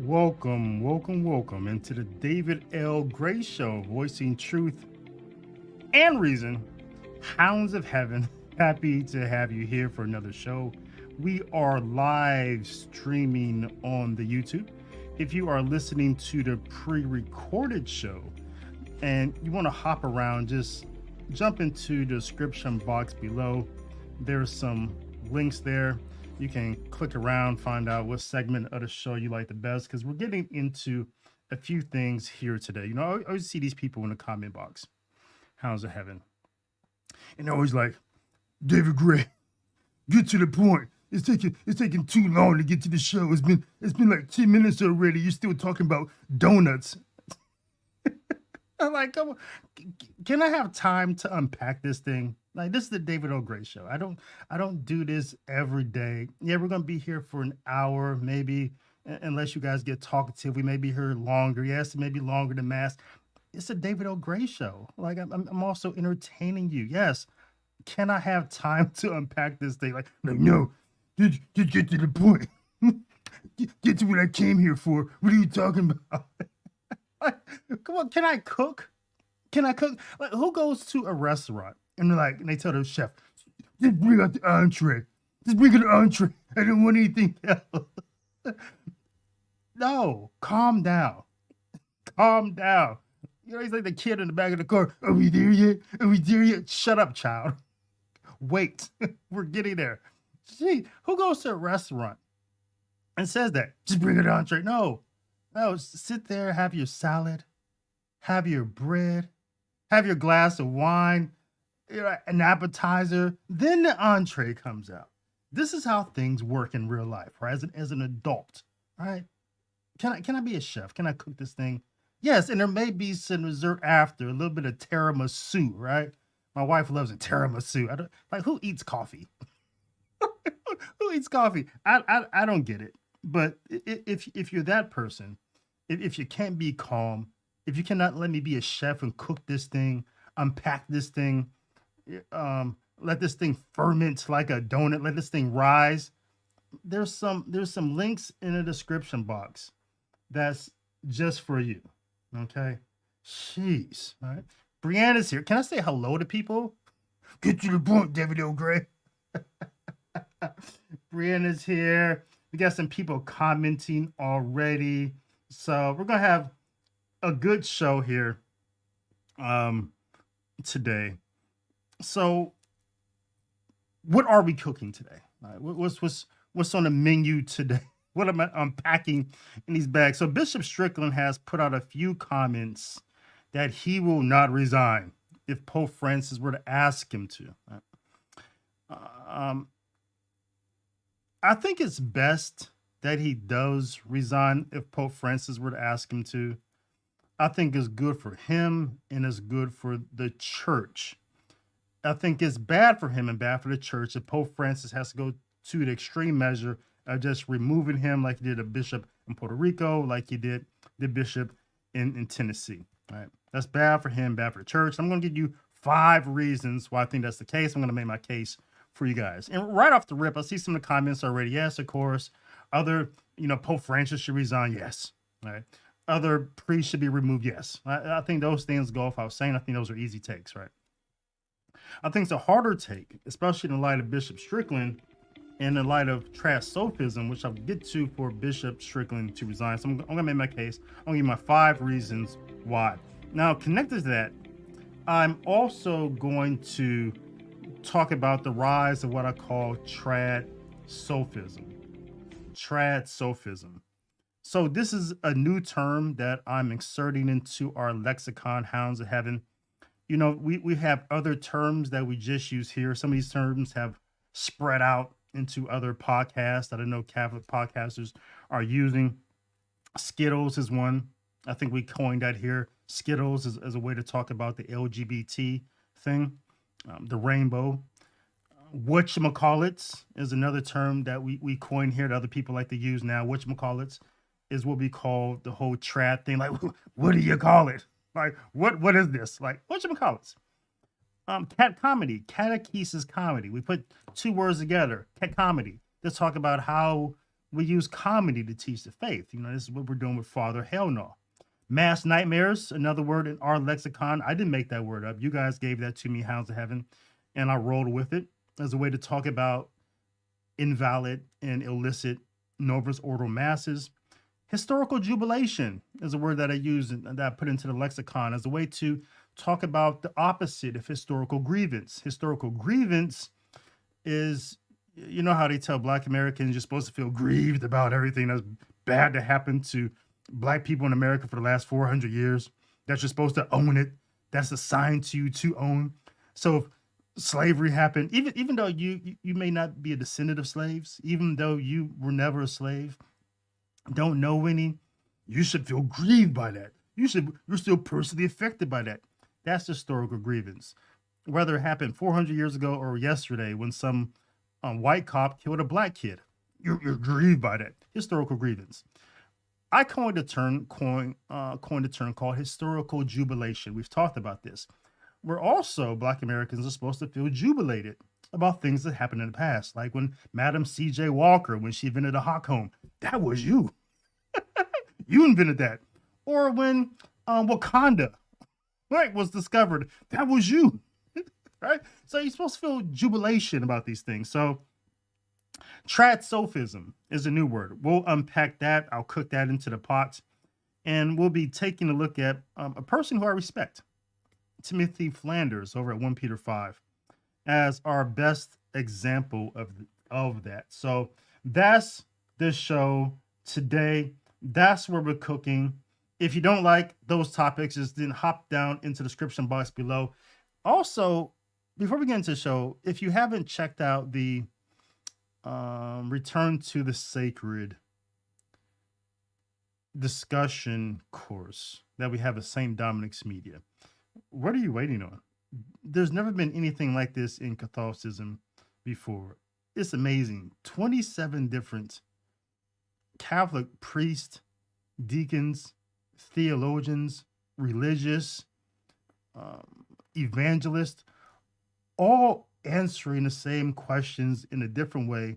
Welcome into the David L. Gray Show, voicing truth and reason. Hounds of Heaven, happy to have you here for another show. We are live streaming on the YouTube. If you are listening to the pre-recorded show and you want to hop around, just jump into the description box below. There's some links there. You can click around, find out what segment of the show you like the best, because we're getting into a few things here today. You know, I always see these people in the comment box, Hounds of Heaven, and they're always like, David Gray, get to the point. It's taking too long to get to the show. It's been like 10 minutes already. You're still talking about donuts. I'm like, come on, can I have time to unpack this thing? Like, this is the David O. Gray Show. I don't do this every day. Yeah, we're gonna be here for an hour, maybe, unless you guys get talkative. We may be here longer. Yes, maybe longer than Mass. It's a David O. Gray Show. Like, I'm also entertaining you. Yes. Can I have time to unpack this thing? Like no, just get to the point. Get to what I came here for. What are you talking about? Like, come on, can I cook? Can I cook? Like, who goes to a restaurant and they tell the chef, just bring out the entree. Just bring out the entree. I don't want anything else. No, calm down. Calm down. You know, he's like the kid in the back of the car. Are we there yet? Are we there yet? Shut up, child. Wait, we're getting there. Gee, who goes to a restaurant and says that? Just bring an entree. No, sit there, have your salad, have your bread, have your glass of wine, an appetizer, then the entree comes out. This is how things work in real life, right? As an adult, right? Can I be a chef? Can I cook this thing? Yes, and there may be some dessert after, a little bit of tiramisu, right? My wife loves a tiramisu. I don't like, who eats coffee? Who eats coffee? I don't get it. But if you're that person, if you can't be calm, if you cannot let me be a chef and cook this thing, unpack this thing, let this thing ferment like a donut, let this thing rise. There's some links in the description box that's just for you. Okay. Jeez. All right. Brianna's here. Can I say hello to people? Get to the point, David O. Gray. Brianna's here. We got some people commenting already. So we're going to have a good show here today. So what are we cooking today? What's on the menu today? What am I unpacking in these bags? So Bishop Strickland has put out a few comments that he will not resign if Pope Francis were to ask him to. I think it's best that he does resign if Pope Francis were to ask him to. I think it's good for him and it's good for the church. I think it's bad for him and bad for the church if Pope Francis has to go to the extreme measure of just removing him, like he did a bishop in Puerto Rico, like he did the bishop in Tennessee. All right. That's bad for him, bad for the church. I'm going to give you 5 reasons why I think that's the case. I'm going to make my case for you guys. And right off the rip, I see some of the comments already. Yes, of course. Other, Pope Francis should resign. Yes. All right. Other priests should be removed. Yes. I think those things go without saying. I think those are easy takes, right? I think it's a harder take, especially in the light of Bishop Strickland and in light of trash Sophism, which I'll get to for Bishop Strickland to resign. So I'm going to make my case. I'm going to give my 5 reasons why. Now, connected to that, I'm also going to talk about the rise of what I call trad Sophism. Trad Sophism. So this is a new term that I'm inserting into our lexicon, Hounds of Heaven. We have other terms that we just use here. Some of these terms have spread out into other podcasts that I know Catholic podcasters are using. Skittles is one. I think we coined that here. Skittles is a way to talk about the LGBT thing, the rainbow. Whatchamacallits is another term that we coined here that other people like to use now. Whatchamacallits is what we call the whole trad thing. Like, what do you call it? Like, what is this? Like, whatchamacallits? Cat comedy, catechesis comedy. We put 2 words together, cat comedy. Let's talk about how we use comedy to teach the faith. This is what we're doing with Father Hell No. Mass nightmares, another word in our lexicon. I didn't make that word up. You guys gave that to me, Hounds of Heaven, and I rolled with it as a way to talk about invalid and illicit Novus Ordo masses. Historical jubilation is a word that I use and that I put into the lexicon as a way to talk about the opposite of historical grievance. Historical grievance is, you know how they tell Black Americans you're supposed to feel grieved about everything that's bad that happened to Black people in America for the last 400 years, that you're supposed to own it. That's assigned to you to own. So if slavery happened, even though you may not be a descendant of slaves, even though you were never a slave, don't know any, you should feel grieved by that. You're still personally affected by that. That's historical grievance. Whether it happened 400 years ago or yesterday when some white cop killed a Black kid, you're grieved by that. Historical grievance. I coined a term called historical jubilation. We've talked about this. We're also, Black Americans are supposed to feel jubilated about things that happened in the past, like when Madam C.J. Walker, when she invented a hot comb, that was you. You invented that. Or when Wakanda, right, was discovered, that was you, right? So you're supposed to feel jubilation about these things. So trad Sophism is a new word. We'll unpack that. I'll cook that into the pot. And we'll be taking a look at a person who I respect, Timothy Flanders over at 1 Peter 5, as our best example of that. So that's the show today. That's where we're cooking. If you don't like those topics, just then hop down into the description box below. Also, before we get into the show, if you haven't checked out the Return to the Sacred discussion course that we have at St. Dominic's Media, what are you waiting on? There's never been anything like this in Catholicism before. It's amazing. 27 different Catholic priests, deacons, theologians, religious, evangelists, all answering the same questions in a different way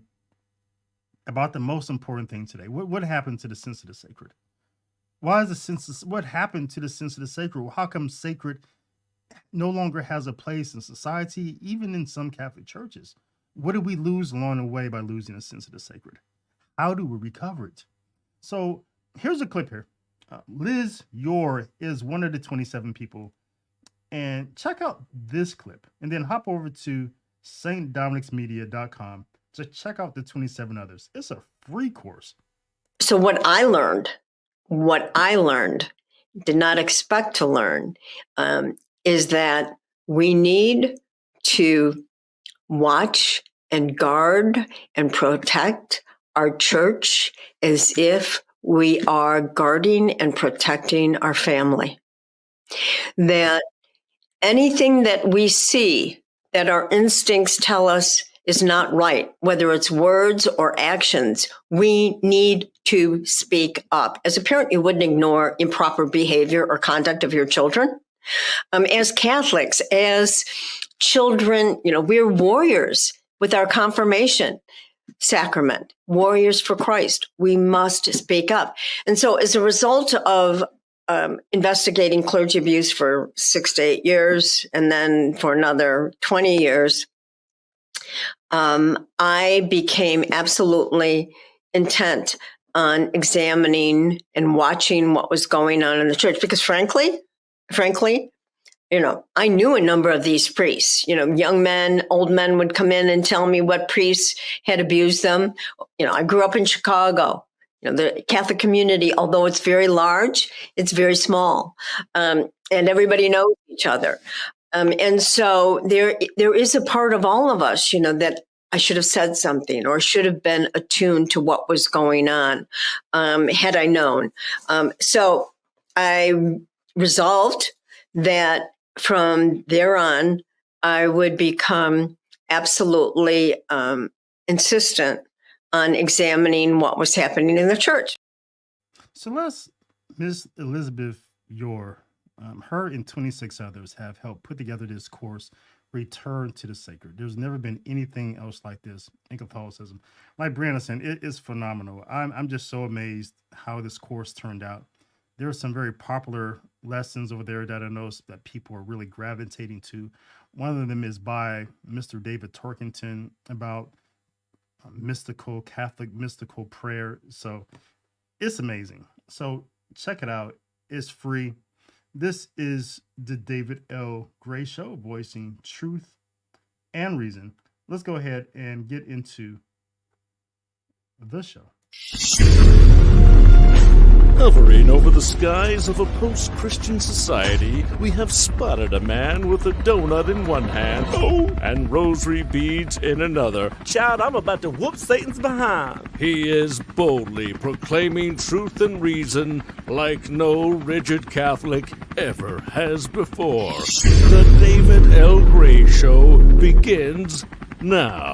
about the most important thing today. What happened to the sense of the sacred? What happened to the sense of the sacred? How come sacred no longer has a place in society, even in some Catholic churches? What did we lose along the way by losing a sense of the sacred? How do we recover it? So here's a clip here. Liz Yore is one of the 27 people. And check out this clip and then hop over to stdominicsmedia.com to check out the 27 others. It's a free course. So what I learned, did not expect to learn, is that we need to watch and guard and protect our church as if we are guarding and protecting our family. That anything that we see that our instincts tell us is not right, whether it's words or actions, we need to speak up. As a parent, you wouldn't ignore improper behavior or conduct of your children. As Catholics, as children, we're warriors with our confirmation sacrament, warriors for Christ. We must speak up. And so as a result of investigating clergy abuse for 6 to 8 years, and then for another 20 years, I became absolutely intent on examining and watching what was going on in the church. Because frankly, I knew a number of these priests. Young men, old men would come in and tell me what priests had abused them. I grew up in Chicago. The Catholic community, although it's very large, it's very small, and everybody knows each other. And so there is a part of all of us, that I should have said something or should have been attuned to what was going on, had I known. So I resolved that from there on, I would become absolutely insistent on examining what was happening in the church. So Ms. Elizabeth Yore, her and 26 others have helped put together this course, return to the sacred. There's never been anything else like this in Catholicism. Like Brandon said, it is phenomenal. I'm just so amazed how this course turned out. There are some very popular lessons over there that I noticed that people are really gravitating to. One of them is by Mr. David Torkington about mystical, Catholic mystical prayer. So it's amazing. So check it out. It's free. This is the David L. Gray Show, voicing truth and reason. Let's go ahead and get into the show. Hovering over the skies of a post-Christian society, we have spotted a man with a donut in one hand and rosary beads in another. Child, I'm about to whoop Satan's behind. He is boldly proclaiming truth and reason like no rigid Catholic ever has before. The David L. Gray Show begins now.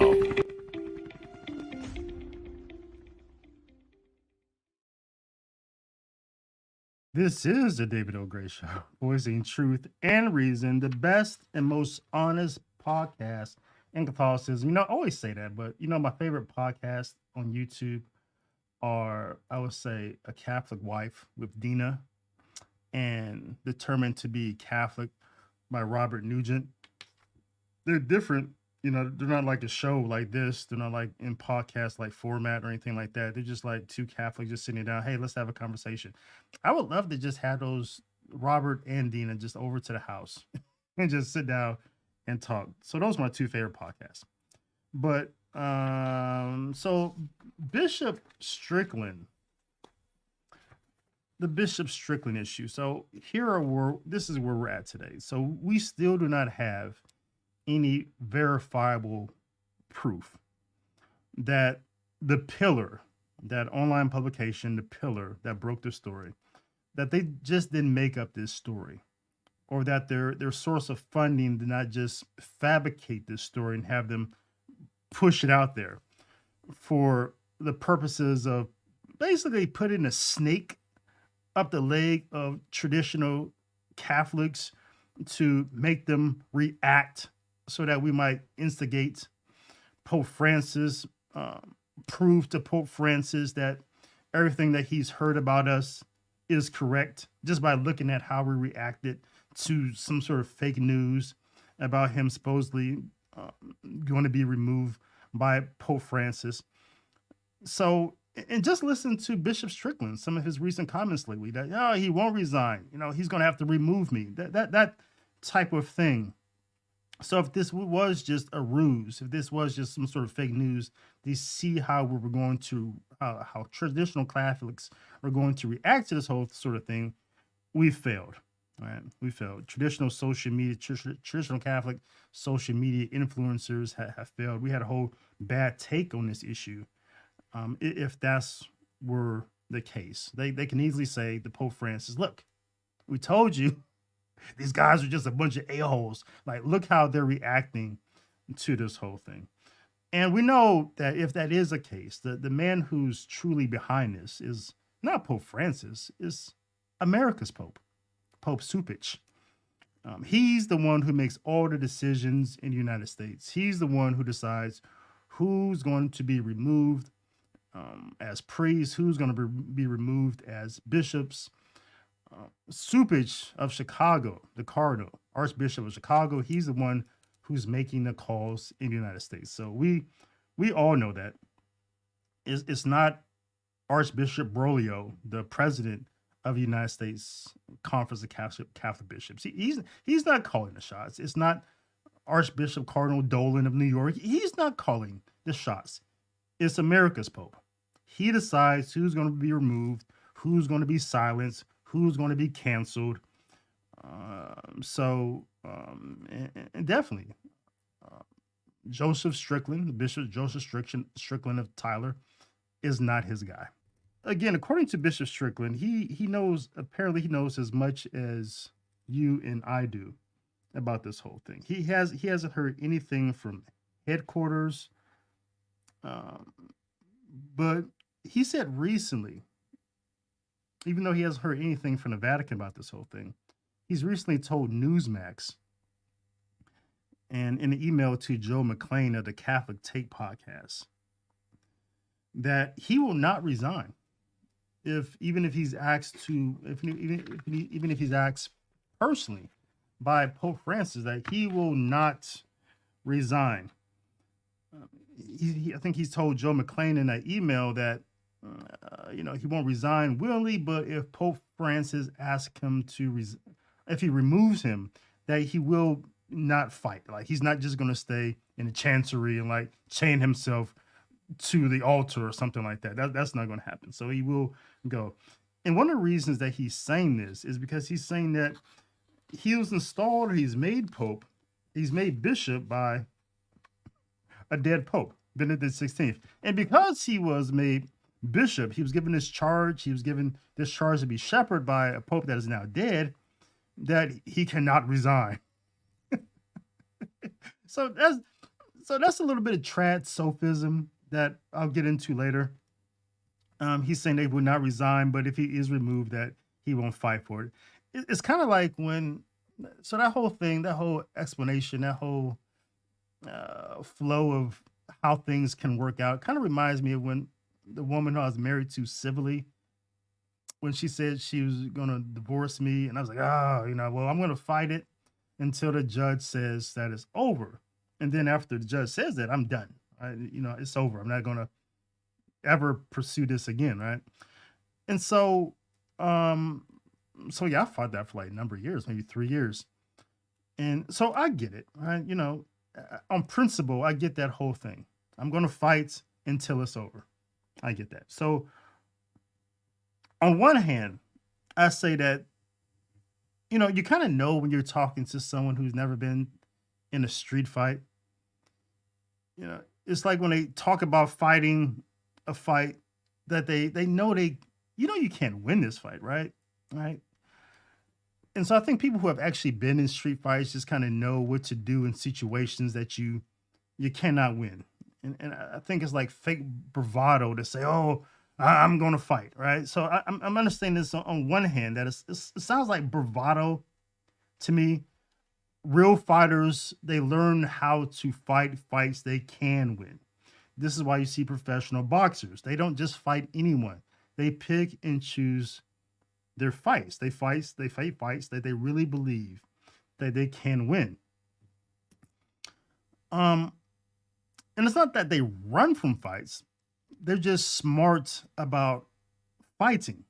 This is the David L. Gray Show, voicing truth and reason, the best and most honest podcast in Catholicism. You know, I always say that, but you know, my favorite podcasts on YouTube are, I would say, A Catholic Wife with Dina and Determined to Be Catholic by Robert Nugent. They're different. You know, they're not like a show like this. They're not like in podcast like format or anything like that. They're just like two Catholics just sitting down. Hey, let's have a conversation. I would love to just have those Robert and Dina just over to the house and just sit down and talk. So those are my two favorite podcasts. But so Bishop Strickland, the Bishop Strickland issue. So this is where we're at today. So we still do not have any verifiable proof that the Pillar, that online publication, the Pillar that broke the story, that they just didn't make up this story, or that their source of funding did not just fabricate this story and have them push it out there for the purposes of basically putting a snake up the leg of traditional Catholics to make them react, so that we might instigate Pope Francis, prove to Pope Francis that everything that he's heard about us is correct, just by looking at how we reacted to some sort of fake news about him supposedly going to be removed by Pope Francis. So, and just listen to Bishop Strickland, some of his recent comments lately, that he won't resign. You know, he's going to have to remove me. That type of thing. So if this was just a ruse, if this was just some sort of fake news, they see how we were going to, how traditional Catholics are going to react to this whole sort of thing, we failed. Right? We failed. Traditional social media, traditional Catholic social media influencers have failed. We had a whole bad take on this issue. If that's were the case, they can easily say to Pope Francis, look, we told you. These guys are just a bunch of a-holes. Like, look how they're reacting to this whole thing. And we know that if that is the case, the man who's truly behind this is not Pope Francis, is America's Pope, Pope Supich. He's the one who makes all the decisions in the United States. He's the one who decides who's going to be removed as priests, who's going to be removed as bishops. Supich of Chicago, the Cardinal, Archbishop of Chicago, he's the one who's making the calls in the United States. So we all know that. It's not Archbishop Broglio, the president of the United States Conference of Catholic Bishops. He's not calling the shots. It's not Archbishop Cardinal Dolan of New York. He's not calling the shots. It's America's Pope. He decides who's going to be removed, who's going to be silenced, who's going to be canceled. And definitely, Joseph Strickland, the Bishop Joseph Strickland of Tyler, is not his guy. Again, according to Bishop Strickland, he knows as much as you and I do about this whole thing. He hasn't heard anything from headquarters, but he said recently, even though he hasn't heard anything from the Vatican about this whole thing, he's recently told Newsmax, and in an email to Joe McClain of the Catholic Take podcast, that he will not resign even if he's asked personally by Pope Francis, that he will not resign. I think he's told Joe McClain in that email that he won't resign willingly, but if Pope Francis asks him to if he removes him, that he will not fight. Like, he's not just going to stay in the chancery and like chain himself to the altar or something like that. That's not going to happen. So he will go. And one of the reasons that he's saying this is because he's saying that he was installed, or he's made pope, he's made bishop by a dead pope, Benedict XVI. And because he was made bishop, he was given this charge. He was given this charge to be shepherded by a pope that is now dead, that he cannot resign. So that's a little bit of trad sophism that I'll get into later. He's saying they will not resign, but if he is removed, that he won't fight for it. It's kind of like that whole thing, that whole explanation, that whole flow of how things can work out kind of reminds me of when the woman I was married to civilly, when she said she was going to divorce me, and I was like, well, I'm going to fight it until the judge says that it's over. And then after the judge says that, I'm done. It's over. I'm not going to ever pursue this again, right? And so, I fought that for like a number of years, maybe 3 years. And so I get it, right? On principle, I get that whole thing. I'm going to fight until it's over. I get that. So on one hand, I say that, you kind of know when you're talking to someone who's never been in a street fight. It's like when they talk about fighting a fight that they know you can't win this fight, right? Right. And so I think people who have actually been in street fights just kind of know what to do in situations that you cannot win. And I think it's like fake bravado to say, oh, I'm going to fight, right? So I'm understanding this on one hand, that it sounds like bravado to me. Real fighters, they learn how to fight fights they can win. This is why you see professional boxers. They don't just fight anyone. They pick and choose their fights. They fight fights that they really believe that they can win. And it's not that they run from fights. They're just smart about fighting.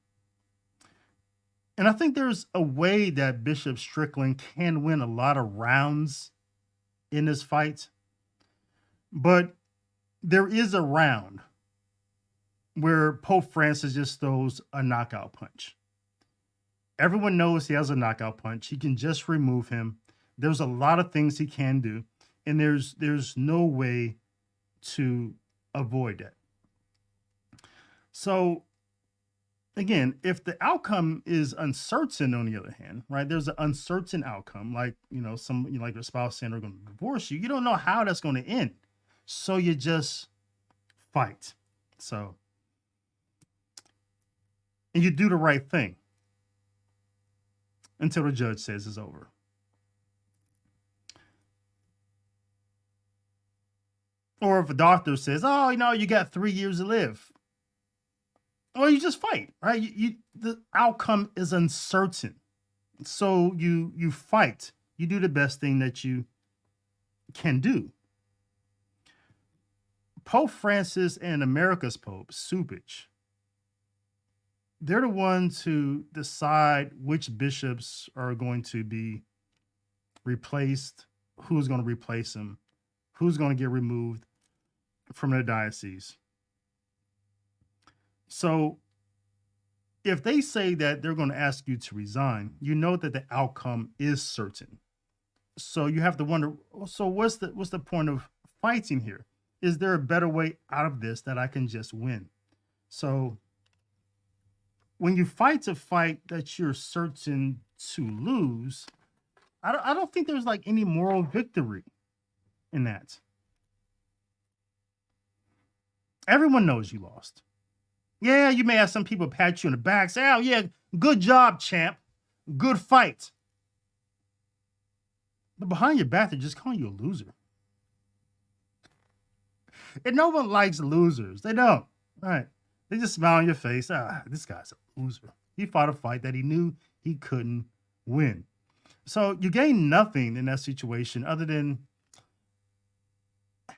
And I think there's a way that Bishop Strickland can win a lot of rounds in this fight. But there is a round where Pope Francis just throws a knockout punch. Everyone knows he has a knockout punch. He can just remove him. There's a lot of things he can do, and there's no way to avoid that. So again, if the outcome is uncertain, on the other hand, right, there's an uncertain outcome, like, like your spouse saying they're going to divorce you. You don't know how that's going to end. So you just fight. So, and you do the right thing until the judge says it's over. Or if a doctor says, oh, you got 3 years to live. Well, you just fight, right? The outcome is uncertain. So you fight. You do the best thing that you can do. Pope Francis and America's Pope, Sophistic, they're the ones who decide which bishops are going to be replaced, who's going to replace them, who's going to get removed from their diocese. So if they say that they're going to ask you to resign, you know that the outcome is certain. So you have to wonder, so what's the point of fighting here? Is there a better way out of this that I can just win? So when you fight a fight that you're certain to lose, I don't think there's like any moral victory in that. Everyone knows you lost. Yeah, you may have some people pat you on the back, say, oh yeah, good job, champ. Good fight. But behind your back, they're just calling you a loser. And no one likes losers. They don't. Right. They just smile on your face. This guy's a loser. He fought a fight that he knew he couldn't win. So you gain nothing in that situation other than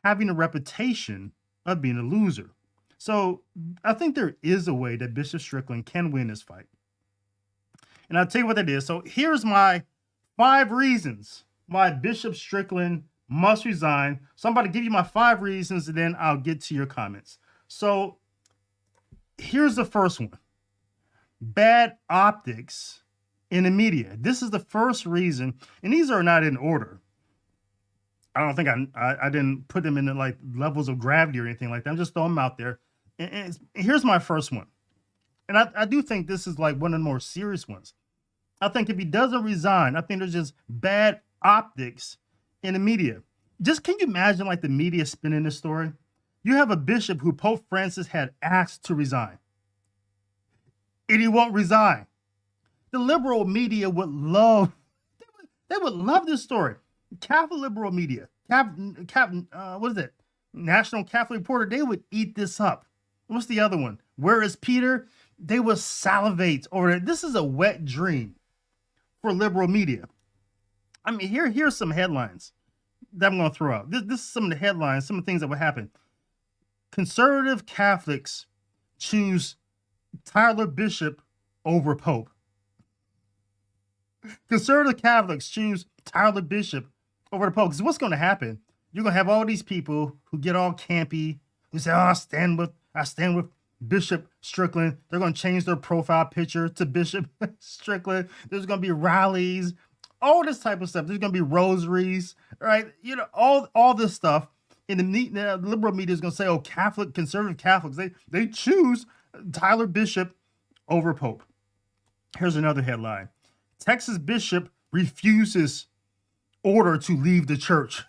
having a reputation of being a loser. So I think there is a way that Bishop Strickland can win this fight. And I'll tell you what that is. So here's my 5 reasons why Bishop Strickland must resign. So I'm about to give you my 5 reasons, and then I'll get to your comments. So here's the first one. Bad optics in the media. This is the first reason, and these are not in order. I don't think I didn't put them in the, like, levels of gravity or anything like that. I'm just throwing them out there. And here's my first one. And I do think this is like one of the more serious ones. I think if he doesn't resign, I think there's just bad optics in the media. Just can you imagine like the media spinning this story? You have a bishop who Pope Francis had asked to resign, and he won't resign. The liberal media would love, they would love this story. Catholic liberal media, what is it? National Catholic Reporter, they would eat this up. What's the other one? Where is Peter? They would salivate over it. This is a wet dream for liberal media. I mean, here's some headlines that I'm going to throw out. This is some of the headlines, some of the things that would happen. Conservative Catholics choose Tyler Bishop over Pope. Conservative Catholics choose Tyler Bishop over the Pope. Because what's going to happen? You're going to have all these people who get all campy, who say, "Oh, I stand with Bishop Strickland." They're going to change their profile picture to Bishop Strickland. There's going to be rallies, all this type of stuff. There's going to be rosaries, right? You know, all this stuff. And the liberal media is going to say, "Oh, conservative Catholics, they choose Tyler Bishop over Pope." Here's another headline. Texas bishop refuses order to leave the church.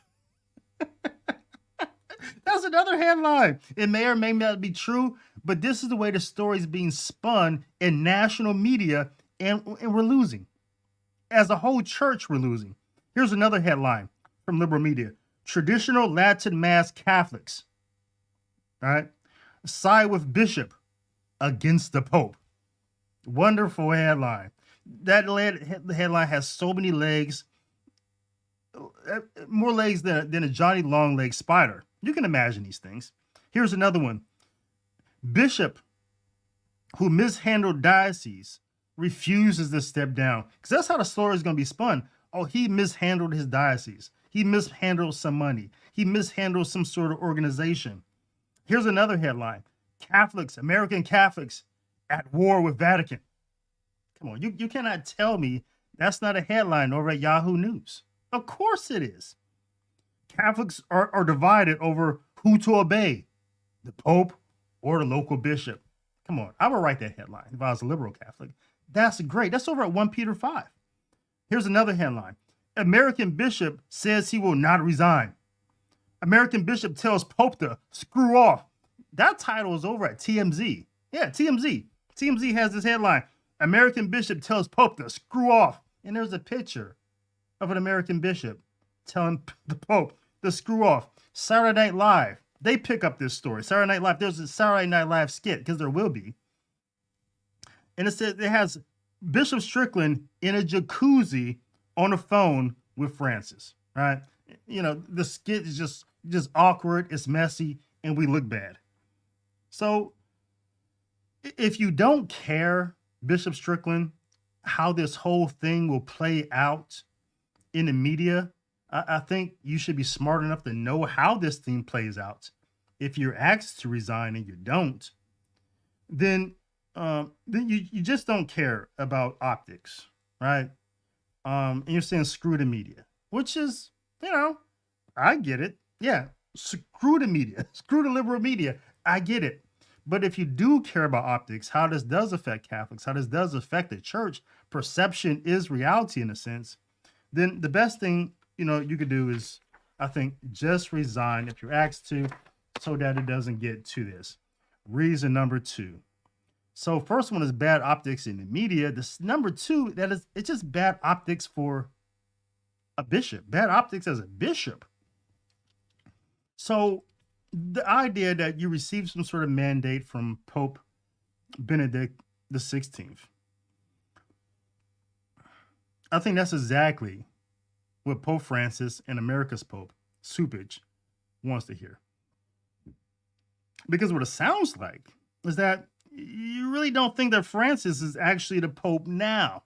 That's another headline. It may or may not be true, but this is the way the story is being spun in national media, and we're losing. As a whole church, we're losing. Here's another headline from liberal media. Traditional Latin Mass Catholics, all right, side with Bishop against the Pope. Wonderful headline. That headline has so many legs, more legs than a Johnny Longleg spider. You can imagine these things. Here's another one. Bishop who mishandled diocese refuses to step down. Because that's how the story is going to be spun. Oh, he mishandled his diocese. He mishandled some money. He mishandled some sort of organization. Here's another headline. Catholics, American Catholics at war with Vatican. Come on, you cannot tell me that's not a headline over at Yahoo News. Of course it is. Catholics are divided over who to obey, the Pope or the local bishop. Come on, I would write that headline if I was a liberal Catholic. That's great. That's over at 1 Peter 5. Here's another headline. American bishop says he will not resign. American bishop tells Pope to screw off. That title is over at TMZ. Yeah, TMZ. TMZ has this headline. American bishop tells Pope to screw off. And there's a picture of an American bishop telling the Pope to screw off. Saturday Night Live, they pick up this story. Saturday Night Live, there's a Saturday Night Live skit, because there will be. And it says it has Bishop Strickland in a jacuzzi on the phone with Francis, right? You know, the skit is just awkward, it's messy, and we look bad. So if you don't care, Bishop Strickland, how this whole thing will play out in the media, I think you should be smart enough to know how this thing plays out. If you're asked to resign and you don't, then you just don't care about optics, right? And you're saying screw the media, which is, you know, I get it. Yeah, screw the media, screw the liberal media. I get it. But if you do care about optics, how this does affect Catholics, how this does affect the church, perception is reality in a sense, then the best thing, you know, you could do is, I think, just resign if you're asked to, so that it doesn't get to this. Reason number 2. So first one is bad optics in the media. This number 2, it's just bad optics for a bishop, bad optics as a bishop. So the idea that you receive some sort of mandate from Pope Benedict the 16th, I think that's exactly what Pope Francis and America's Pope, Supich, wants to hear. Because what it sounds like is that you really don't think that Francis is actually the Pope now.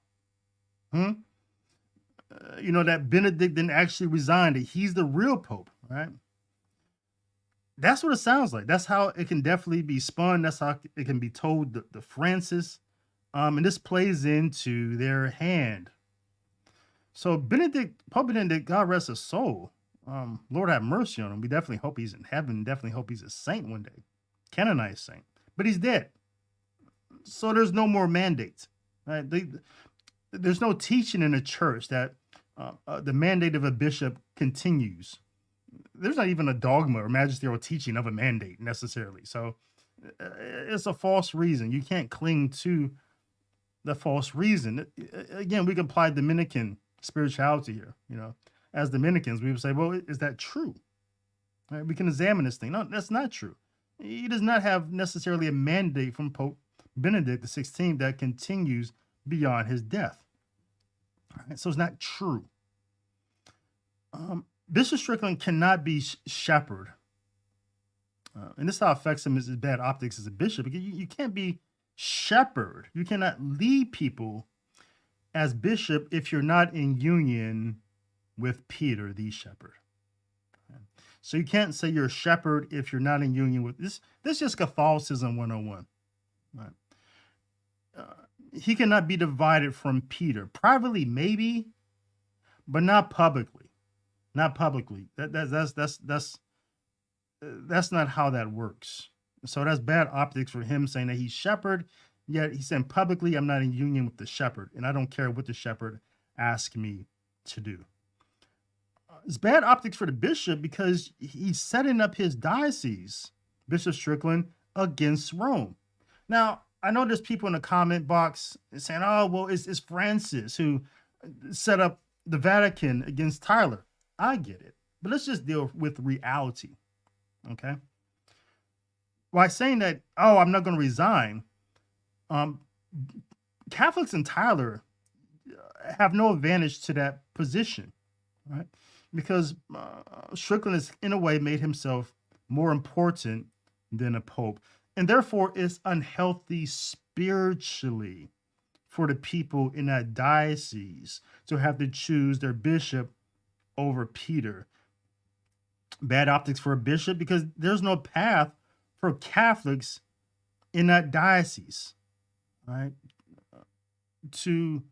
That Benedict didn't actually resign, that he's the real Pope, right? That's what it sounds like. That's how it can definitely be spun. That's how it can be told to Francis. And this plays into their hand. So Pope Benedict, God rest his soul. Lord have mercy on him. We definitely hope he's in heaven. Definitely hope he's a saint one day. Canonized saint. But he's dead. So there's no more mandates. Right? There's no teaching in the church that the mandate of a bishop continues. There's not even a dogma or magisterial teaching of a mandate necessarily. So it's a false reason. You can't cling to the false reason. Again, we can apply Dominican spirituality here. As Dominicans, we would say, well, is that true? Right? We can examine this thing. No, that's not true. He does not have necessarily a mandate from Pope Benedict the 16th that continues beyond his death. Right? So it's not true. Bishop Strickland cannot be shepherd. And this is how it affects him as bad optics as a bishop. Because you can't be shepherd. You cannot lead people as bishop if you're not in union with Peter, the shepherd. Okay. So you can't say you're a shepherd if you're not in union with this. This is just Catholicism 101. Right? He cannot be divided from Peter. Privately, maybe, but not publicly. Not publicly. That's not how that works. So that's bad optics for him saying that he's shepherd, yet he's saying publicly, I'm not in union with the shepherd, and I don't care what the shepherd asks me to do. It's bad optics for the bishop because he's setting up his diocese, Bishop Strickland, against Rome. Now, I know there's people in the comment box saying, oh, well, it's Francis who set up the Vatican against Tyler. I get it, but let's just deal with reality, okay? By saying that, oh, I'm not going to resign, Catholics and Tyler have no advantage to that position, right? Because Strickland has, in a way, made himself more important than a pope, and therefore is unhealthy spiritually for the people in that diocese to have to choose their bishop over Peter. Bad optics for a bishop because there's no path for Catholics in that diocese, right? To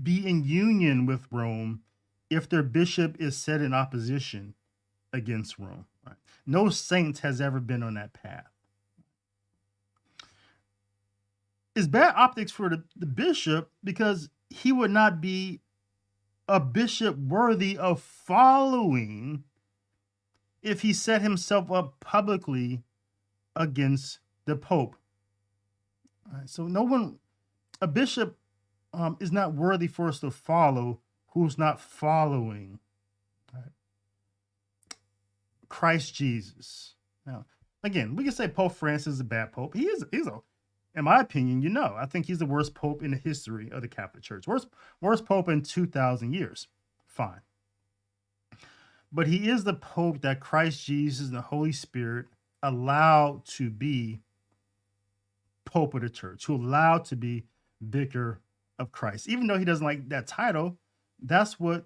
be in union with Rome if their bishop is set in opposition against Rome. Right? No saint has ever been on that path. It's bad optics for the bishop because he would not be a bishop worthy of following if he set himself up publicly against the Pope. All right, so a bishop is not worthy for us to follow who's not following Christ Jesus. Now, again, we can say Pope Francis is a bad pope. He's in my opinion, I think he's the worst pope in the history of the Catholic Church. Worst pope in 2,000 years. Fine. But he is the pope that Christ Jesus and the Holy Spirit allowed to be pope of the church, who allowed to be vicar of Christ. Even though he doesn't like that title, that's what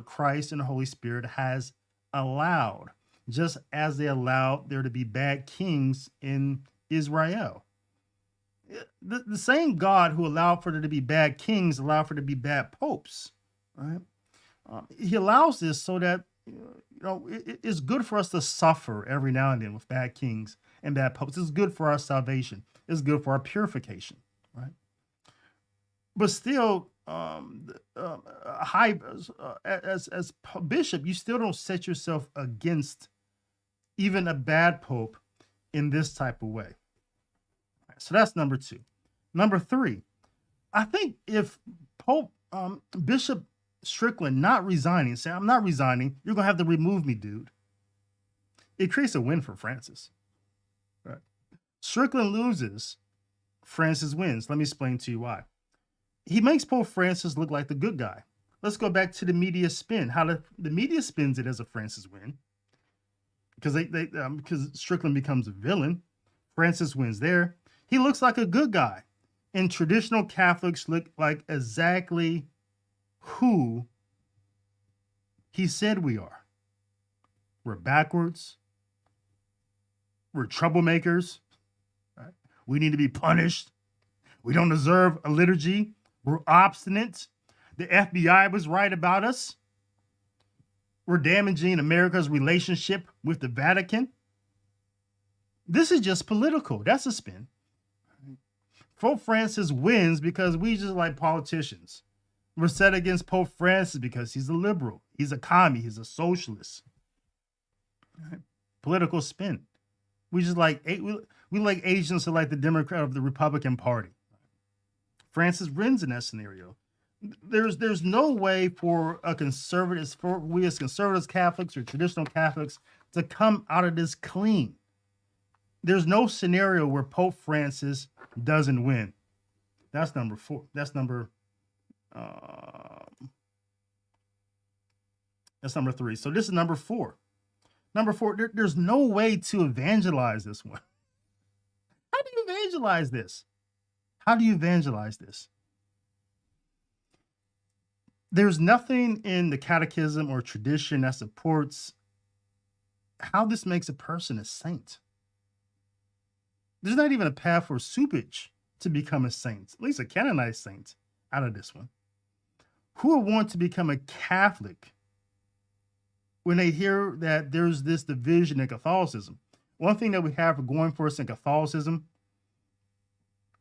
Christ and the Holy Spirit has allowed. Just as they allowed there to be bad kings in Israel. The same God who allowed for there to be bad kings allowed for there to be bad popes, right? He allows this so that it's good for us to suffer every now and then with bad kings and bad popes. It's good for our salvation. It's good for our purification, right? But still, as bishop, you still don't set yourself against even a bad pope in this type of way. So that's number 2. Number 3, I think if Pope Bishop Strickland not resigning, say, I'm not resigning, you're going to have to remove me, dude. It creates a win for Francis. Right? Strickland loses, Francis wins. Let me explain to you why. He makes Pope Francis look like the good guy. Let's go back to the media spin. How the media spins it as a Francis win, because because Strickland becomes a villain. Francis wins there. He looks like a good guy, and traditional Catholics look like exactly who he said we are. We're backwards. We're troublemakers. Right? We need to be punished. We don't deserve a liturgy. We're obstinate. The FBI was right about us. We're damaging America's relationship with the Vatican. This is just political. That's a spin. Pope Francis wins because we just like politicians. We're set against Pope Francis because he's a liberal. He's a commie. He's a socialist. Right? Political spin. We just like we like agents of like the Democrat of the Republican Party. Francis wins in that scenario. There's no way for we as conservatives Catholics or traditional Catholics to come out of this clean. There's no scenario where Pope Francis doesn't win. That's number 4. That's number 3. So this is number 4. Number 4, there's no way to evangelize this one. How do you evangelize this? How do you evangelize this? There's nothing in the catechism or tradition that supports how this makes a person a saint. There's not even a path for Supich to become a saint, at least a canonized saint, out of this one. Who would want to become a Catholic when they hear that there's this division in Catholicism? One thing that we have going for us in Catholicism,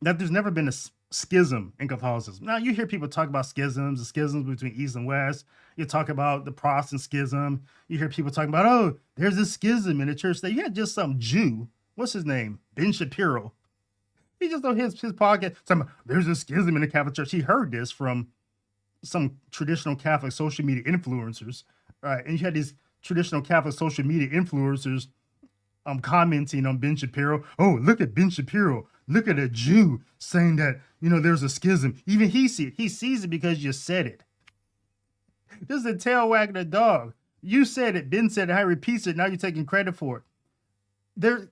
that there's never been a schism in Catholicism. Now, you hear people talk about schisms, the schisms between East and West. You talk about the Protestant schism. You hear people talking about, oh, there's a schism in the church. That you had just some Jew, what's his name? Ben Shapiro. He just on his podcast, talking about, there's a schism in the Catholic Church. He heard this from some traditional Catholic social media influencers, right? And you had these traditional Catholic social media influencers commenting on Ben Shapiro. Oh, look at Ben Shapiro. Look at a Jew saying that, there's a schism. Even he sees it because you said it. This is a tail wagging the dog. You said it, Ben said it, I repeats it, now you're taking credit for it.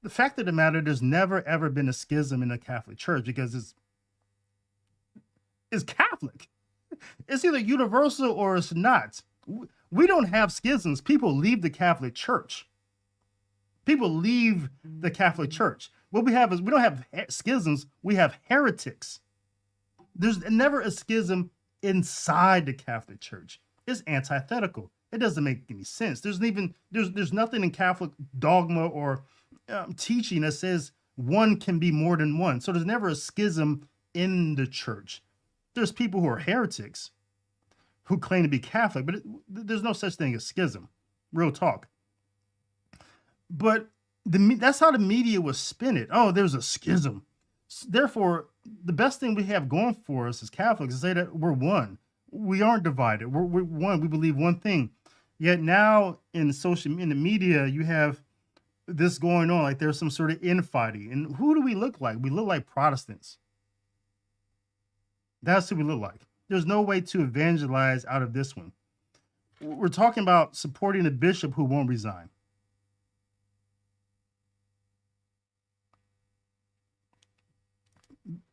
The fact of the matter, there's never ever been a schism in the Catholic Church because it's Catholic. It's either universal or it's not. We don't have schisms. People leave the Catholic Church. People leave the Catholic Church. What we have is we don't have schisms. We have heretics. There's never a schism inside the Catholic Church. It's antithetical. It doesn't make any sense. There's nothing in Catholic dogma or teaching that says one can be more than one. So there's never a schism in the church. There's people who are heretics who claim to be Catholic, but there's no such thing as schism. Real talk. But that's how the media was spin it. Oh, there's a schism. Therefore, the best thing we have going for us as Catholics is to say that we're one. We aren't divided. We're one. We believe one thing. Yet now in the media, you have this going on, like there's some sort of infighting. And who do we look like? We look like Protestants. That's who we look like. There's no way to evangelize out of this one. We're talking about supporting a bishop who won't resign.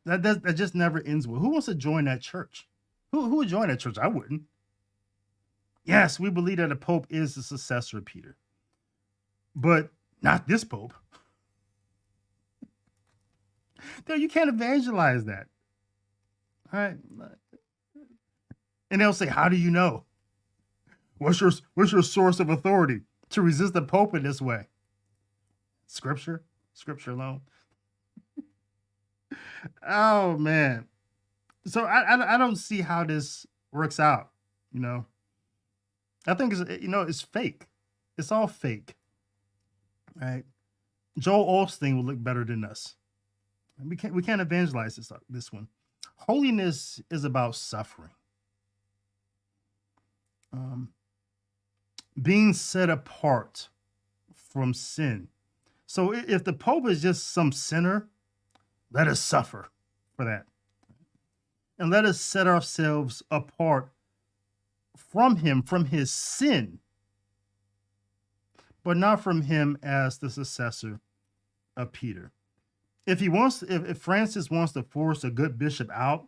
That just never ends well. Who wants to join that church? Who would join that church? I wouldn't. Yes, we believe that a pope is the successor of Peter, but not this pope. No, you can't evangelize that. All right. And they'll say, how do you know? What's your source of authority to resist the pope in this way? Scripture alone. Oh man. So I don't see how this works out, I think it's fake. It's all fake. Right? Joel Osteen will look better than us. We can't evangelize this one. Holiness is about suffering, being set apart from sin. So if the Pope is just some sinner, let us suffer for that. And let us set ourselves apart from him, from his sin, but not from him as the successor of Peter. If Francis wants to force a good bishop out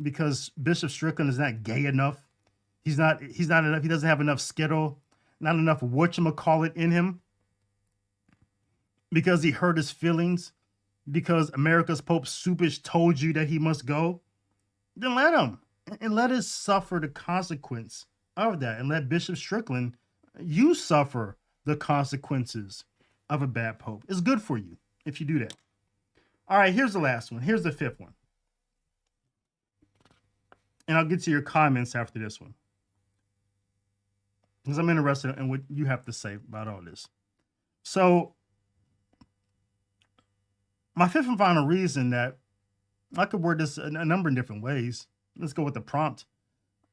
because Bishop Strickland is not gay enough, he's not enough, he doesn't have enough skittle, not enough whatchamacallit in him, because he hurt his feelings, because America's Pope Sophistry told you that he must go, then let him. And let us suffer the consequence of that. And let Bishop Strickland, you suffer the consequences of a bad pope. It's good for you if you do that. All right, here's the last one. Here's the fifth one. And I'll get to your comments after this one, because I'm interested in what you have to say about all this. So my fifth and final reason that I could word this a number of different ways. Let's go with the prompt.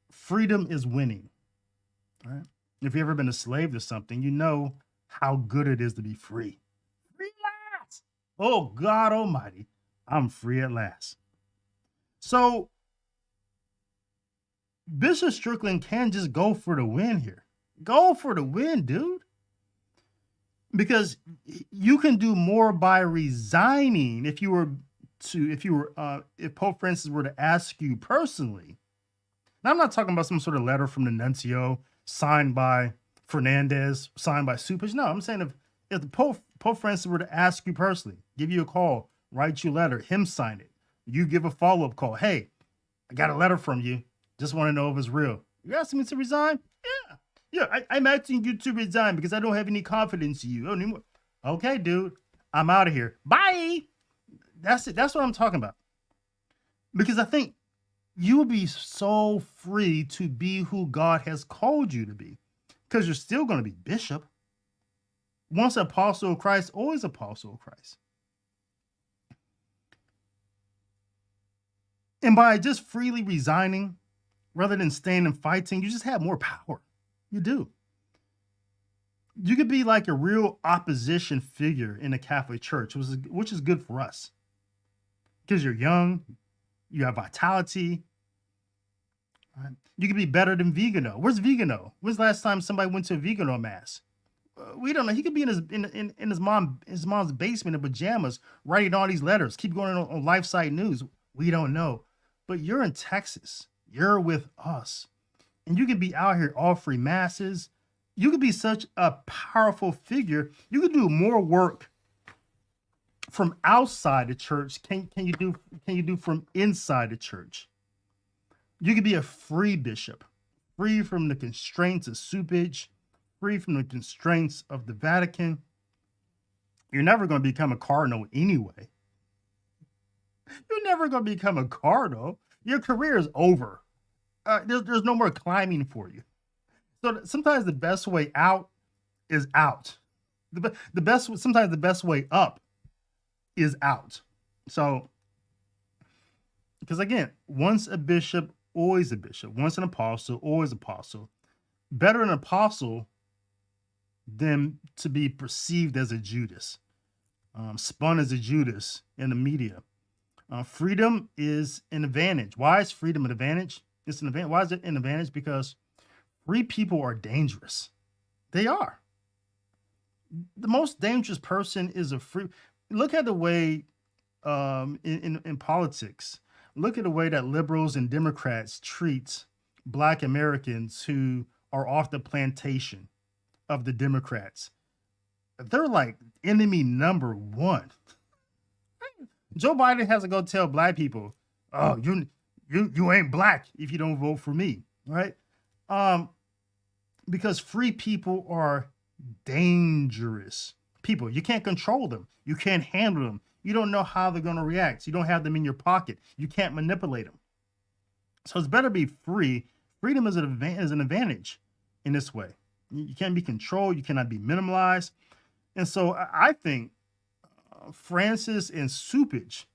Freedom is winning. All right. If you've ever been a slave to something, you know how good it is to be free. Free at last. Oh, God Almighty, I'm free at last. So Bishop Strickland can just go for the win here. Go for the win, dude. Because you can do more by resigning if Pope Francis were to ask you personally. Now, I'm not talking about some sort of letter from the nuncio signed by Fernandez, signed by Supers. No, I'm saying if the Pope Francis were to ask you personally, give you a call, write you a letter, him sign it, you give a follow-up call. Hey, I got a letter from you. Just want to know if it's real. You're asking me to resign? Yeah, I'm asking you to resign because I don't have any confidence in you anymore. Okay, dude, I'm out of here. Bye. That's it. That's what I'm talking about. Because I think you will be so free to be who God has called you to be. Because you're still going to be bishop. Once apostle of Christ, always apostle of Christ. And by just freely resigning, rather than staying and fighting, you just have more power. You do. You could be like a real opposition figure in the Catholic Church, which is good for us. Because you're young, you have vitality. Right? You could be better than Vigano. Where's Vigano? When's the last time somebody went to a Vigano mass? We don't know. He could be in his mom's basement in pajamas, writing all these letters. Keep going on LifeSite News. We don't know. But you're in Texas. You're with us. And you can be out here offering masses. You could be such a powerful figure. You could do more work from outside the church can you do from inside the church. You could be a free bishop, free from the constraints of supage, free from the constraints of the Vatican. You're never going to become a cardinal anyway. You're never going to become a cardinal. Your career is over. There's no more climbing for you. So sometimes the best way out is out. Sometimes the best way up is out. So, because again, once a bishop, always a bishop. Once an apostle, always apostle. Better an apostle than to be perceived as a Judas, spun as a Judas in the media. Freedom is an advantage. Why is freedom an advantage? It's an advantage. Why is it an advantage? Because free people are dangerous. They are. The most dangerous person is a free. Look at the way in politics. Look at the way that liberals and Democrats treat Black Americans who are off the plantation of the Democrats. They're like enemy number one. Joe Biden has to go tell Black people, "Oh, you ain't Black if you don't vote for me," right? Because free people are dangerous people. You can't control them. You can't handle them. You don't know how they're going to react. You don't have them in your pocket. You can't manipulate them. So it's better to be free. Freedom is an advantage in this way. You can't be controlled. You cannot be minimalized. And so I think Francis and Supage,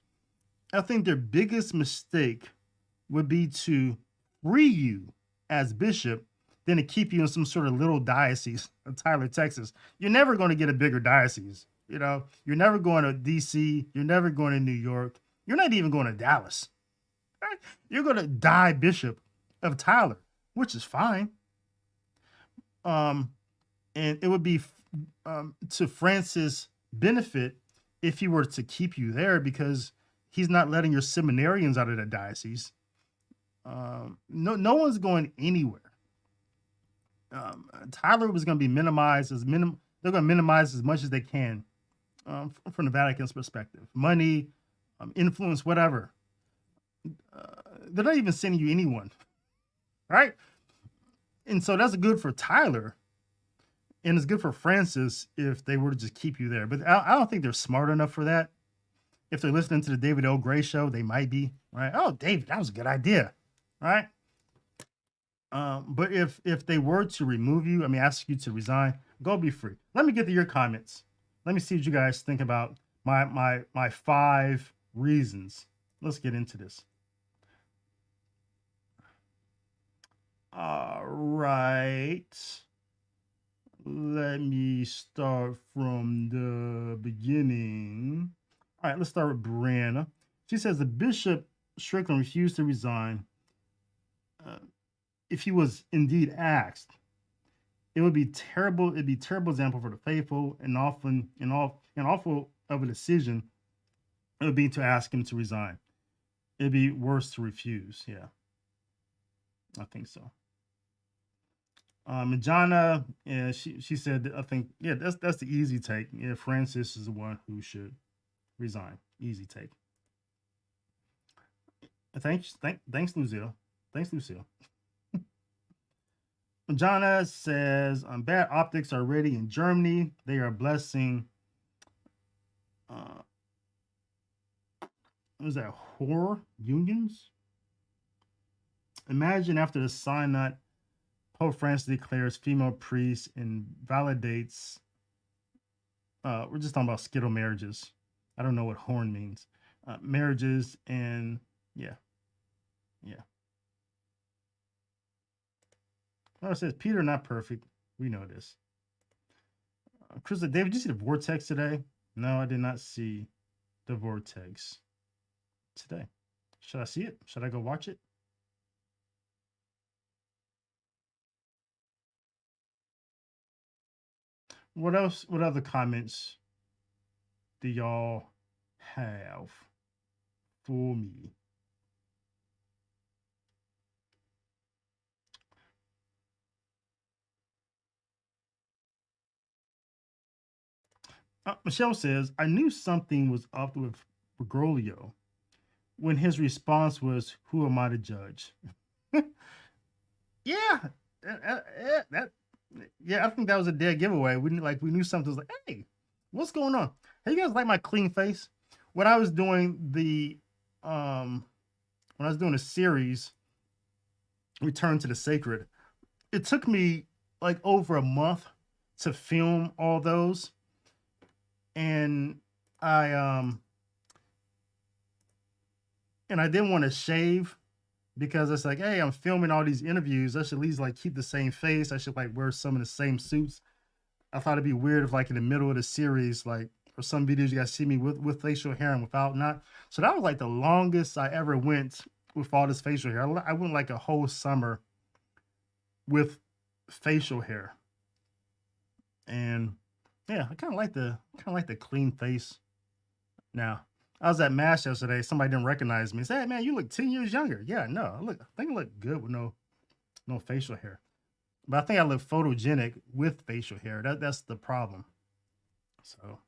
I think their biggest mistake would be to free you as bishop than to keep you in some sort of little diocese of Tyler, Texas. You're never going to get a bigger diocese. You know, you're never going to DC. You're never going to New York. You're not even going to Dallas. Right? You're going to die bishop of Tyler, which is fine. And it would be to Francis' benefit if he were to keep you there, because he's not letting your seminarians out of the diocese. No one's going anywhere. Tyler was going to be minimized they're going to minimize as much as they can from the Vatican's perspective. Money, influence, whatever. They're not even sending you anyone, right? And so that's good for Tyler, and it's good for Francis if they were to just keep you there. But I don't think they're smart enough for that. If they're listening to the David L. Gray show, they might be, right? Oh, David, that was a good idea, right? But if they were to remove you, ask you to resign, go be free. Let me get to your comments. Let me see what you guys think about my 5 reasons. Let's get into this. All right. Let me start from the beginning. All right, let's start with Brianna. She says the Bishop Strickland refused to resign. If he was indeed asked, it would be terrible. It'd be a terrible example for the faithful, and awful of a decision it would be to ask him to resign. It'd be worse to refuse. Yeah, I think so. And Jana, she said, I think, yeah, that's the easy take. Yeah, Francis is the one who should resign. Easy take. Thanks, Lucille. Thanks, Lucille. Jana says, bad optics are already in Germany. They are blessing. What was that? Whore unions? Imagine after the synod, Pope Francis declares female priests and validates. We're just talking about skittle marriages. I don't know what horn means. Marriages and yeah. Oh, it says Peter not perfect. We know this. Chris, David, did you see the vortex today? No, I did not see the vortex today. Should I see it? Should I go watch it? What else? What other comments do y'all have for me? Michelle says, I knew something was up with Bergoglio when his response was, who am I to judge? Yeah, I think that was a dead giveaway. We knew something was like, hey, what's going on? Hey, you guys like my clean face? When I was doing the series, Return to the Sacred, it took me like over a month to film all those. And I didn't want to shave because it's like, hey, I'm filming all these interviews. I should at least like keep the same face. I should like wear some of the same suits. I thought it'd be weird if like in the middle of the series, like for some videos you guys see me with facial hair and without not. So that was like the longest I ever went with all this facial hair. I went like a whole summer with facial hair. And yeah, I kind of like the clean face now. I was at MASH yesterday. Somebody didn't recognize me. Said, hey, man, you look 10 years younger. Yeah, no, I think I look good with no facial hair. But I think I look photogenic with facial hair. That's the problem. So.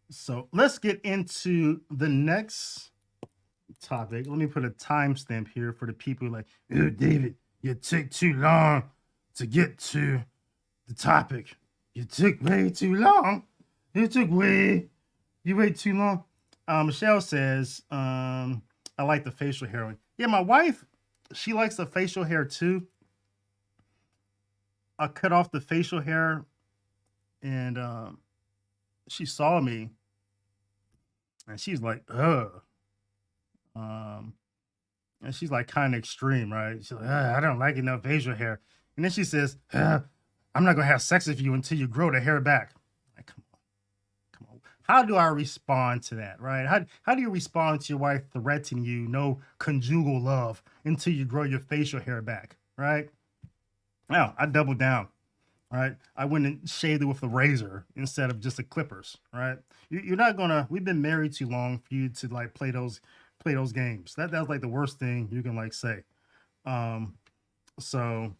So let's get into the next topic. Let me put a timestamp here for the people like, oh, David, you took too long to get to the topic. You took way too long. You wait too long. Michelle says, I like the facial hair. Yeah, my wife, she likes the facial hair too. I cut off the facial hair, and she saw me, and she's like, ugh. And she's like kind of extreme, right? She's like, I don't like enough facial hair. And then she says, I'm not gonna have sex with you until you grow the hair back. Like, come on. How do I respond to that, right? How do you respond to your wife threatening you, no conjugal love until you grow your facial hair back, right? Now, I doubled down, right? I went and shaved it with a razor instead of just the clippers, right? You're not gonna, we've been married too long for you to like play those games. That's like the worst thing you can like say. So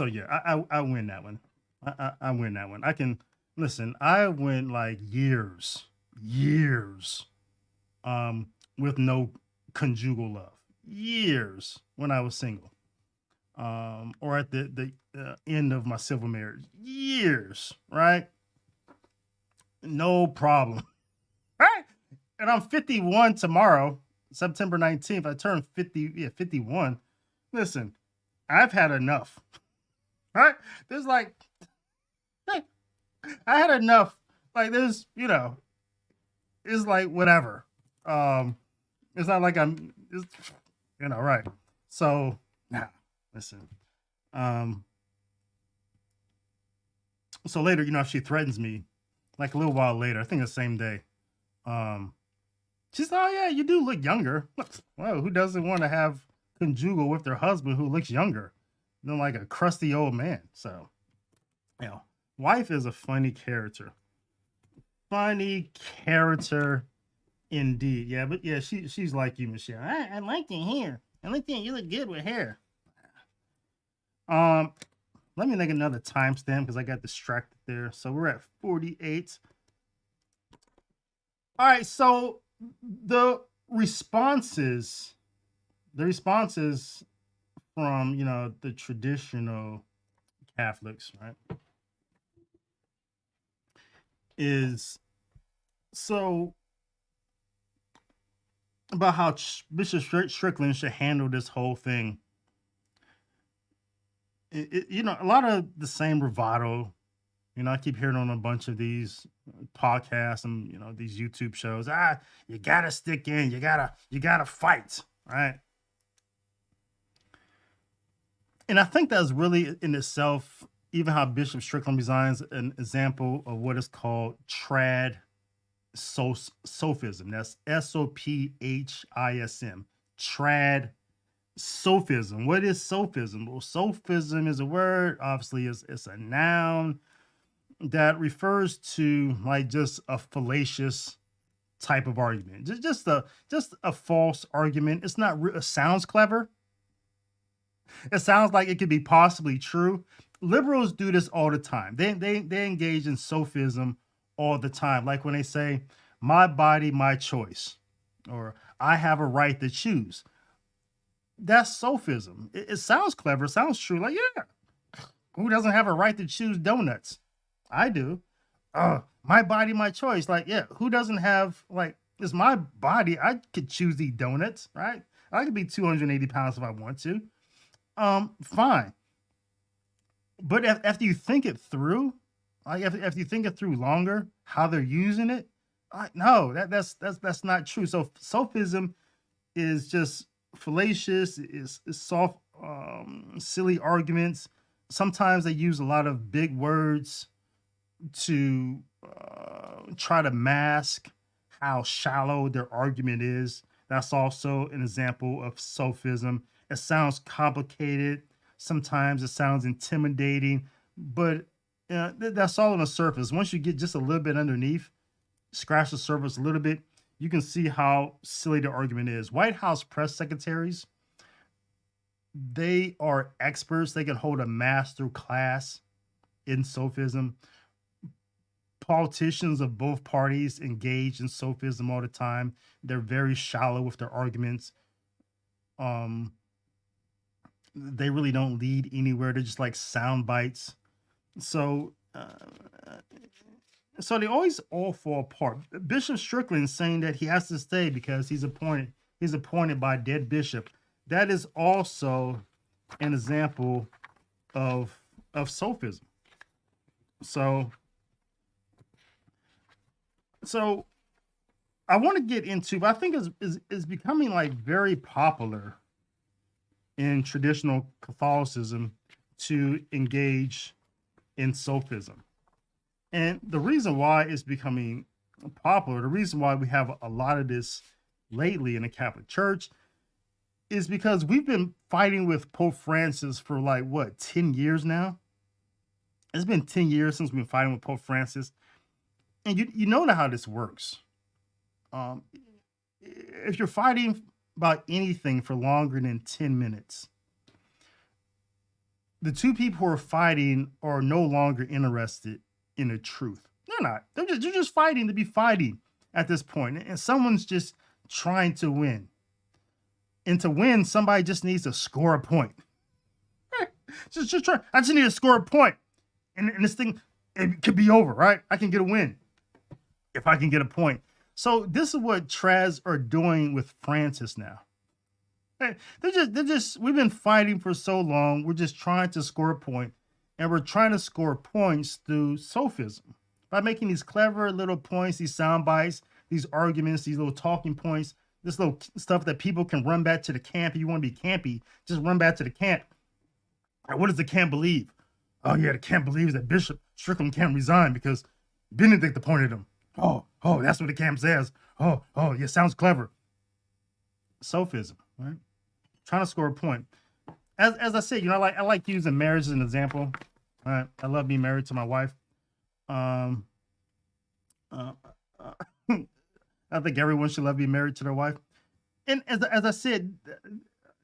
yeah, I win that one. I win that one. I can listen. I went like years, with no conjugal love. Years when I was single, or at the end of my civil marriage. Years, right? No problem. Right? And I'm 51 tomorrow, September 19th. I turned 51. Listen, I've had enough. Right? There's like, I had enough. Like there's, it's like whatever. It's not like it's, right. So now, listen. So later, if she threatens me, like a little while later, I think the same day, she's like, oh yeah, you do look younger. Well, who doesn't want to have conjugal with their husband who looks younger than like a crusty old man? So, wife is a funny character. Funny character indeed. Yeah, but yeah, she's like you, Michelle. I like your hair. I like that you look good with hair. Let me make another timestamp because I got distracted there. So we're at 48. All right, so the responses from the traditional Catholics, right, is so about how Bishop Strickland should handle this whole thing. A lot of the same bravado. I keep hearing on a bunch of these podcasts and these YouTube shows. You gotta stick in. You gotta fight, right? And I think that's really in itself, even how Bishop Strickland designs an example of what is called trad Sophism. That's Sophism. Trad Sophism. What is Sophism? Well, Sophism is a word. Obviously, it's a noun that refers to like just a fallacious type of argument, just a false argument. It's not. It sounds clever. It sounds like it could be possibly true. Liberals do this all the time. They engage in sophism all the time. Like when they say, "My body, my choice," or "I have a right to choose." That's sophism. It sounds clever. It sounds true. Like, yeah, who doesn't have a right to choose donuts? I do. My body, my choice. Like, yeah, who doesn't have, like, it's my body. I could choose to eat donuts, right? I could be 280 pounds if I want to. Fine. But after you think it through, like after you think it through longer, how they're using it, no, that's not true. So sophism is just fallacious, is soft, silly arguments. Sometimes they use a lot of big words to try to mask how shallow their argument is. That's also an example of sophism. It sounds complicated. Sometimes it sounds intimidating, but that's all on the surface. Once you get just a little bit underneath, scratch the surface a little bit, you can see how silly the argument is. White House press secretaries, they are experts. They can hold a master class in sophism. Politicians of both parties engage in sophism all the time. They're very shallow with their arguments. They really don't lead anywhere. They're just like sound bites. So they always all fall apart. Bishop Strickland saying that he has to stay because he's appointed by dead bishop. That is also an example of Sophism. So I want to get into, but I think is becoming like very popular in traditional Catholicism to engage in Sophism. And the reason why it's becoming popular, the reason why we have a lot of this lately in the Catholic Church is because we've been fighting with Pope Francis for like, what, 10 years now? It's been 10 years since we've been fighting with Pope Francis. And you know how this works. If you're fighting about anything for longer than 10 minutes, the two people who are fighting are no longer interested in the truth. They're not. They're just fighting to be fighting at this point. And someone's just trying to win. And to win, somebody just needs to score a point. just try. I just need to score a point. And this thing, it could be over, right? I can get a win if I can get a point. So this is what Trez are doing with Francis now. They're just, we've been fighting for so long. We're just trying to score a point, and we're trying to score points through Sophism by making these clever little points, these sound bites, these arguments, these little talking points, this little stuff that people can run back to the camp. If you want to be campy, just run back to the camp. Right, what does the camp believe? Oh yeah, the camp believes that Bishop Strickland can't resign because Benedict appointed him. Oh, that's what the camp says. Oh, yeah, sounds clever. Sophism, right? Trying to score a point. As I said, I like using marriage as an example. All right, I love being married to my wife. I think everyone should love being married to their wife. And as I said,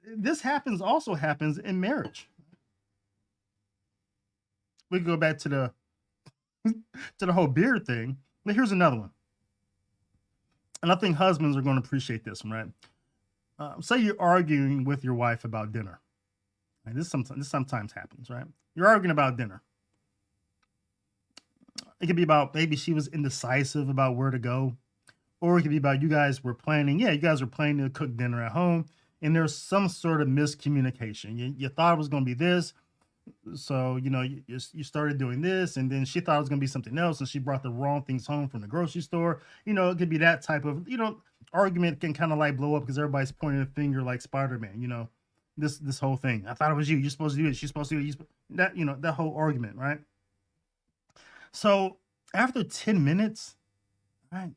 this also happens in marriage. We can go back to the whole beard thing. But here's another one. And I think husbands are going to appreciate this one, right? Say you're arguing with your wife about dinner. Right? This sometimes happens, right? You're arguing about dinner. It could be about maybe she was indecisive about where to go. Or it could be about you guys were planning to cook dinner at home, and there's some sort of miscommunication. You thought it was going to be this. So, you started doing this, and then she thought it was going to be something else, and she brought the wrong things home from the grocery store. It could be that type of, argument can kind of like blow up because everybody's pointing a finger like Spider-Man, this whole thing. I thought it was you. You're supposed to do it. She's supposed to do it. That whole argument, right? So after 10 minutes, right,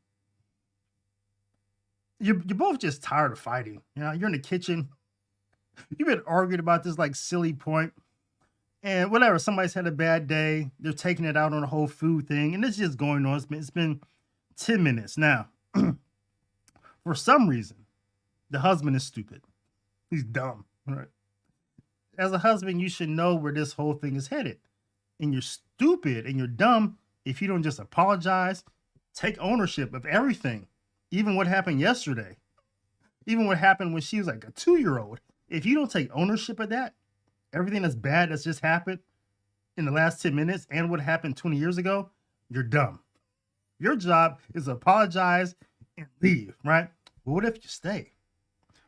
you're both just tired of fighting. You're in the kitchen. You've been arguing about this like silly point. And whatever, somebody's had a bad day. They're taking it out on the whole food thing. And it's just going on. It's been 10 minutes. Now, for some reason, the husband is stupid. He's dumb. Right? As a husband, you should know where this whole thing is headed. And you're stupid and you're dumb if you don't just apologize, take ownership of everything. Even what happened yesterday. Even what happened when she was like a 2-year-old. If you don't take ownership of that, everything that's bad that's just happened in the last 10 minutes and what happened 20 years ago, you're dumb. Your job is to apologize and leave, right? But what if you stay?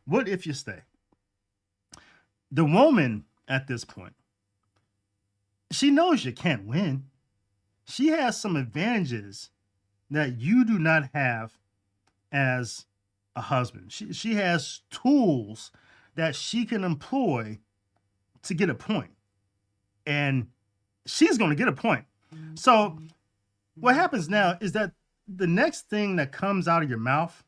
What if you stay? The woman at this point, she knows you can't win. She has some advantages that you do not have as a husband. She has tools that she can employ to get a point, and she's going to get a point. So what happens now is that the next thing that comes out of your mouth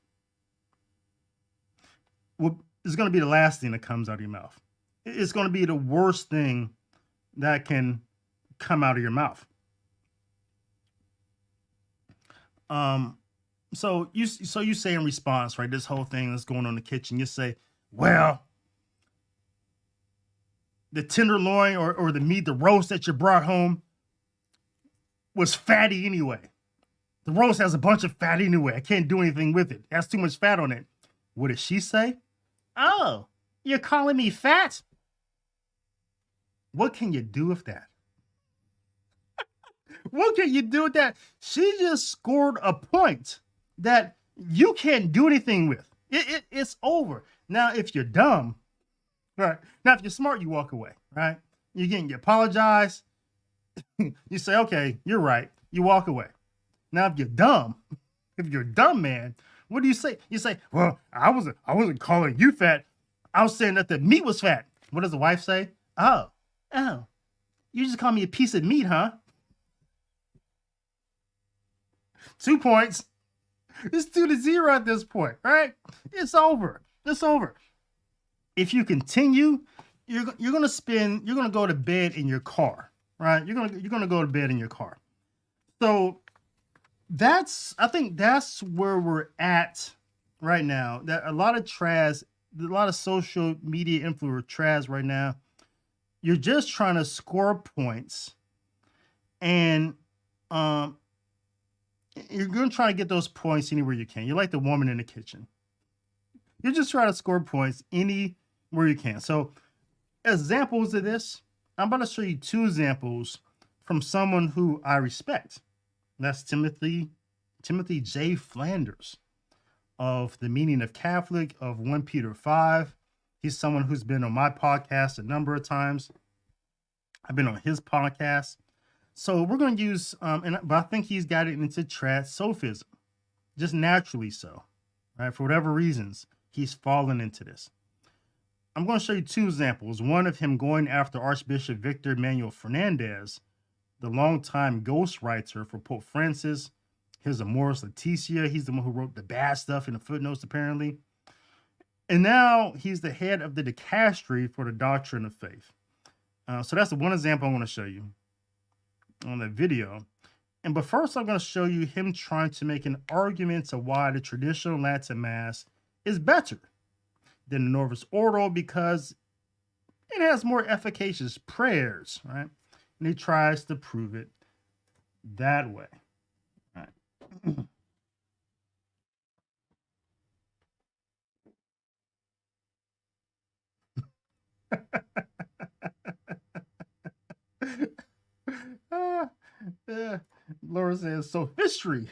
is going to be the last thing that comes out of your mouth. It's going to be the worst thing that can come out of your mouth. So you say in response, right, this whole thing that's going on in the kitchen, you say, well, the tenderloin or the meat, the roast that you brought home was fatty anyway. The roast has a bunch of fat anyway. I can't do anything with it. It has too much fat on it. What did she say? Oh, you're calling me fat? What can you do with that? What can you do with that? She just scored a point that you can't do anything with. It's over. Now, if you're dumb, Right. Now, if you're smart, you walk away, right? You apologize. You say, okay, you're right. You walk away. Now, if you're dumb, man, what do you say? You say, well, I wasn't calling you fat. I was saying that the meat was fat. What does the wife say? Oh, you just call me a piece of meat, huh? 2 points. It's 2-0 at this point, right? It's over. It's over. If you continue, you're gonna go to bed in your car, right? You're gonna go to bed in your car. So I think that's where we're at right now. That a lot of social media influencer traz right now. You're just trying to score points, and you're going to try to get those points anywhere you can. You're like the woman in the kitchen. You're just trying to score points anywhere you can. So, examples of this, I'm about to show you 2 examples from someone who I respect. That's Timothy J. Flanders of The Meaning of Catholic of 1 Peter 5. He's someone who's been on my podcast a number of times. I've been on his podcast. So we're going to use, but I think he's got it into trad Sophism, just naturally so, right? For whatever reasons, he's fallen into this. I'm going to show you 2 examples. One of him going after Archbishop Victor Manuel Fernandez, the longtime ghostwriter for Pope Francis, his Amoris Laetitia. He's the one who wrote the bad stuff in the footnotes, apparently. And now he's the head of the dicastery for the doctrine of faith. So that's the one example I want to show you on the video. But first, I'm going to show you him trying to make an argument to why the traditional Latin Mass is better than the Novus Ordo because it has more efficacious prayers, right? And he tries to prove it that way. All right. Laura says sophistry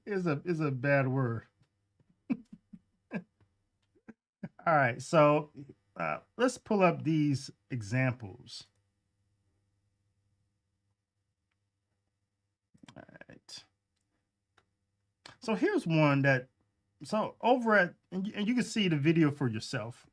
is a bad word. All right, so let's pull up these examples. All right. So here's one that, so over at, and you can see the video for yourself.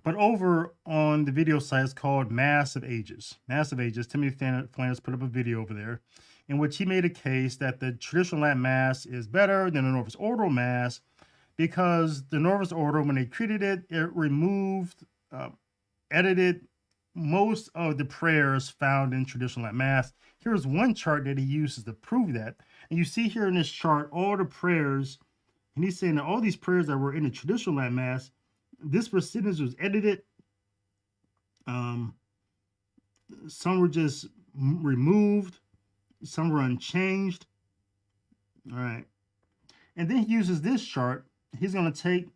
But over on the video site, it's called Mass of Ages. Mass of Ages. Timothy Flanders put up a video over there in which he made a case that the traditional Latin Mass is better than the Novus Ordo Mass because the Novus Ordo, when they created it, it removed, edited most of the prayers found in traditional Latin Mass. Here's one chart that he uses to prove that. And you see here in this chart all the prayers, and he's saying that all these prayers that were in the traditional Latin Mass, this percentage was edited. Some were just removed. Some were unchanged. All right. And then he uses this chart. He's going to take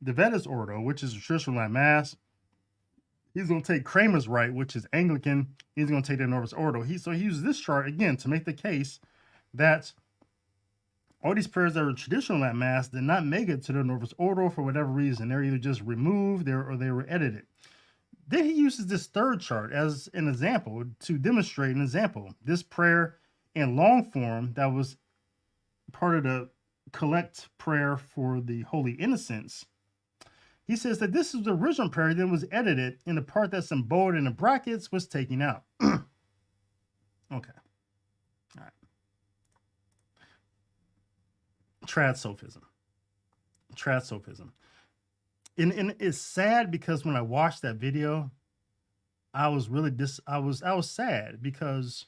the Vetus Ordo, which is the traditional Latin Mass. He's going to take Kramer's Rite, which is Anglican. He's going to take the Novus Ordo. So he uses this chart, again, to make the case that all these prayers that were traditional Latin Mass did not make it to the Novus Ordo for whatever reason. They're either just removed or they were edited. Then he uses this third chart as an example to demonstrate an example. This prayer in long form that was part of the collect prayer for the Holy Innocents. He says that this is the original prayer, then was edited, and the part that's in bold in the brackets was taken out. Okay. All right. Trad Sophism. And it's sad because when I watched that video, I was really I was sad because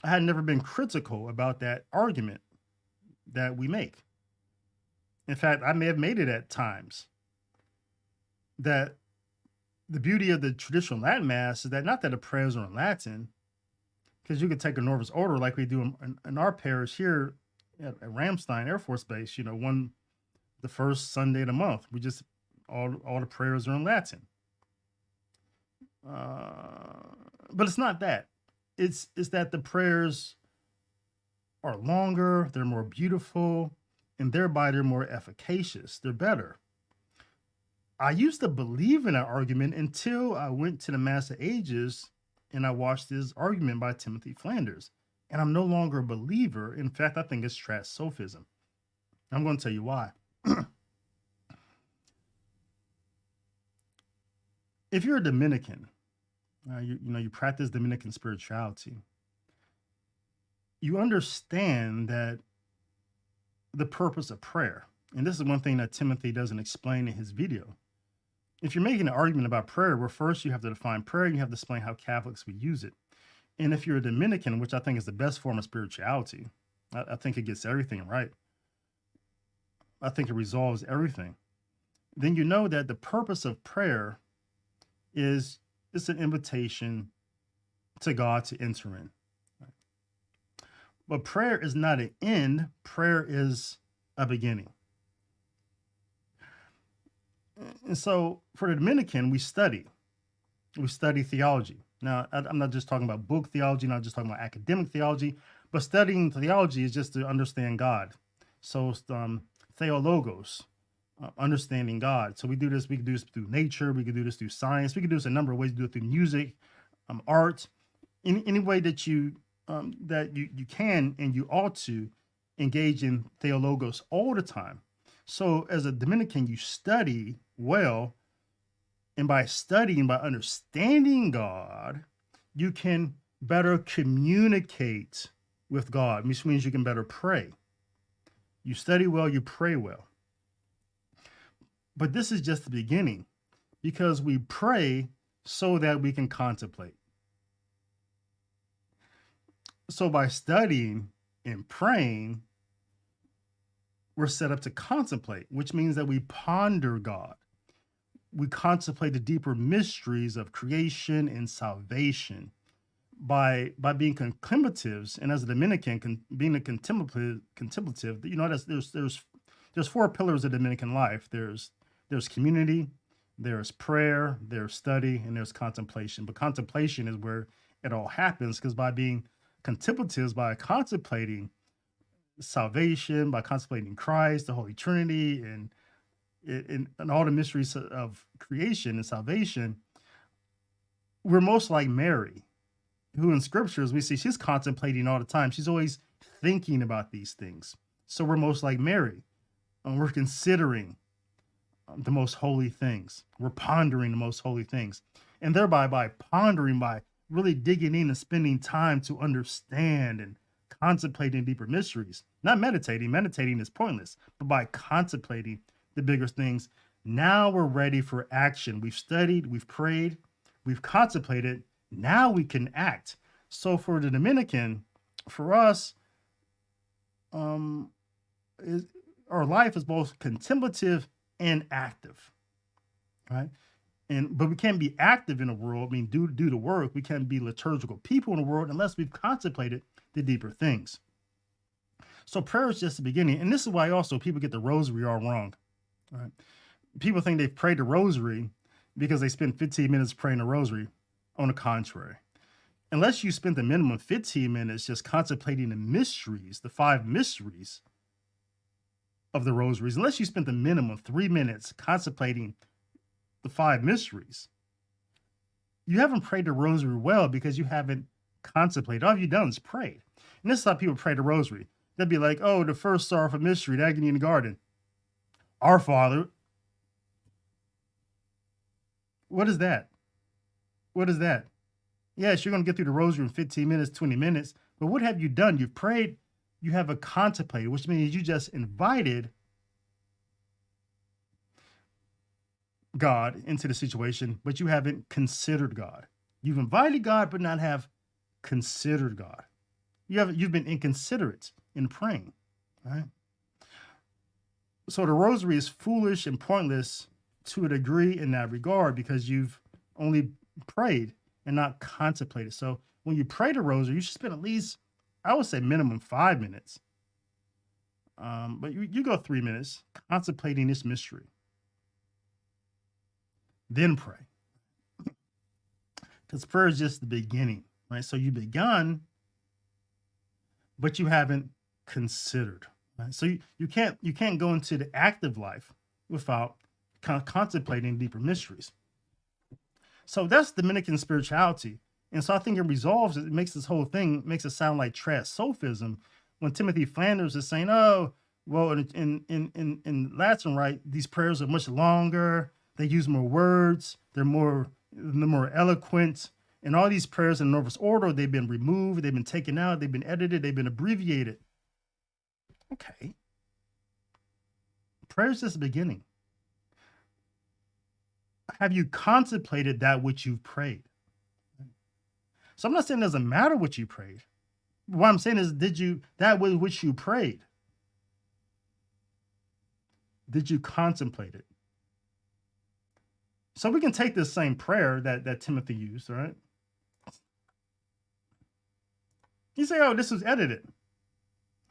I had never been critical about that argument that we make. In fact, I may have made it at times that the beauty of the traditional Latin Mass is that not that the prayers are in Latin, because you could take a Novus Ordo like we do in our parish here at Ramstein Air Force Base, the first Sunday of the month. We just, all the prayers are in Latin. But it's not that. It's that the prayers are longer, they're more beautiful, and thereby they're more efficacious. They're better. I used to believe in that argument until I went to the Master Ages and I watched this argument by Timothy Flanders. And I'm no longer a believer. In fact, I think it's trash Sophism. I'm going to tell you why. If you're a Dominican, you practice Dominican spirituality, you understand that the purpose of prayer, and this is one thing that Timothy doesn't explain in his video. If you're making an argument about prayer, well, first you have to define prayer, and you have to explain how Catholics would use it. And if you're a Dominican, which I think is the best form of spirituality, I think it gets everything right. I think it resolves everything. Then you know that the purpose of prayer is it's an invitation to God to enter in. But prayer is not an end. Prayer is a beginning. And so for the Dominican, we study theology. Now, I'm not just talking about book theology, not just talking about academic theology, but studying theology is just to understand God. So theologos, understanding God. So we can do this through nature, we can do this through science, we can do this a number of ways. Do it through music, art, any way that you can and you ought to engage in theologos all the time. So as a Dominican, you study well, and by studying, by understanding God, you can better communicate with God, which means you can better pray. You study well, you pray well. But this is just the beginning, because we pray so that we can contemplate. So by studying and praying, we're set up to contemplate, which means that we ponder God. We contemplate the deeper mysteries of creation and salvation by being contemplatives. And as a Dominican, being a contemplative, there's four pillars of Dominican life. There's community, there's prayer, there's study, and there's contemplation. But contemplation is where it all happens, because by being contemplatives, by contemplating salvation, by contemplating Christ, the Holy Trinity, and all the mysteries of creation and salvation, we're most like Mary, who in scriptures we see she's contemplating all the time. She's always thinking about these things. So we're most like Mary, and we're considering the most holy things. We're pondering the most holy things. And thereby, by pondering, by really digging in and spending time to understand and contemplating deeper mysteries, not meditating. Meditating is pointless, but by contemplating the bigger things, now we're ready for action. We've studied, we've prayed, we've contemplated. Now we can act. So for the Dominican, for us, our life is both contemplative and active, right? But we can't be active in the world. I mean, do the work. We can't be liturgical people in the world unless we've contemplated the deeper things. So prayer is just the beginning. And this is why also people get the rosary all wrong. Right? People think they've prayed the rosary because they spend 15 minutes praying the rosary. On the contrary, unless you spend the minimum 15 minutes just contemplating the mysteries, the 5 mysteries of the rosaries, unless you spent the minimum 3 minutes contemplating the 5 mysteries, you haven't prayed the rosary well, because you haven't contemplated. All you've done is prayed. And this is how people pray the rosary. They'd be like, oh, the first sorrowful mystery, the agony in the garden. Our Father. What is that? What is that? Yes, you're going to get through the rosary in 15 minutes, 20 minutes. But what have you done? You've prayed. You haven't contemplated, which means you just invited God into the situation, but you haven't considered God. You've invited God, but not have considered God. You've been inconsiderate in praying, right? So the rosary is foolish and pointless to a degree in that regard, because you've only prayed and not contemplated. So when you pray the rosary, you should spend at least, I would say minimum 5 minutes. But you go 3 minutes contemplating this mystery. Then pray. Because prayer is just the beginning, right? So you begun, but you haven't considered, Right? So you can't go into the active life without contemplating deeper mysteries. So that's Dominican spirituality. And so I think it resolves it, makes this whole thing, makes it sound like trad Sophism when Timothy Flanders is saying, oh, well, in Latin, right, these prayers are much longer, they use more words, they're more eloquent. And all these prayers in Novus Ordo, they've been removed, they've been taken out, they've been edited, they've been abbreviated. Okay. Prayer's just the beginning. Have you contemplated that which you've prayed? So I'm not saying it doesn't matter what you prayed. What I'm saying is, that which you prayed, did you contemplate it? So we can take this same prayer that Timothy used, right? You say, oh, this was edited.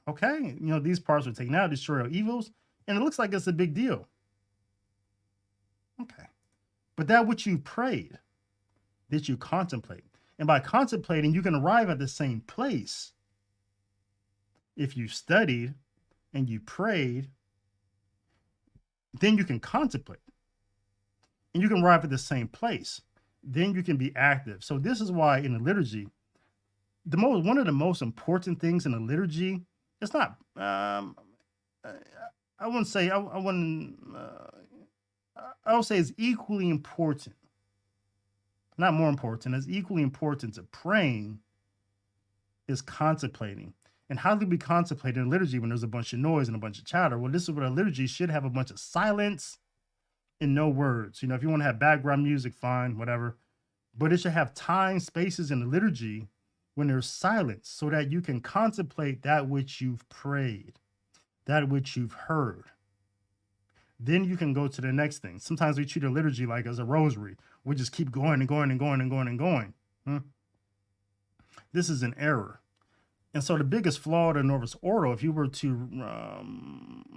Okay, these parts were taken out, destroy our evils, and it looks like it's a big deal. Okay. But that which you prayed, did you contemplate? And by contemplating, you can arrive at the same place. If you studied and you prayed, then you can contemplate. And you can arrive at the same place. Then you can be active. So this is why in the liturgy, one of the most important things in the liturgy, it's not, I wouldn't say, I would say it's equally important, not more important, as equally important to praying is contemplating. And how do we contemplate in liturgy when there's a bunch of noise and a bunch of chatter? Well, this is what a liturgy should have: a bunch of silence and no words. If you want to have background music, fine, whatever. But it should have time, spaces in the liturgy when there's silence so that you can contemplate that which you've prayed, that which you've heard. Then you can go to the next thing. Sometimes we treat a liturgy like as a rosary. We just keep going and going and going and going and going. This is an error. And so the biggest flaw of the Novus Ordo, if you were to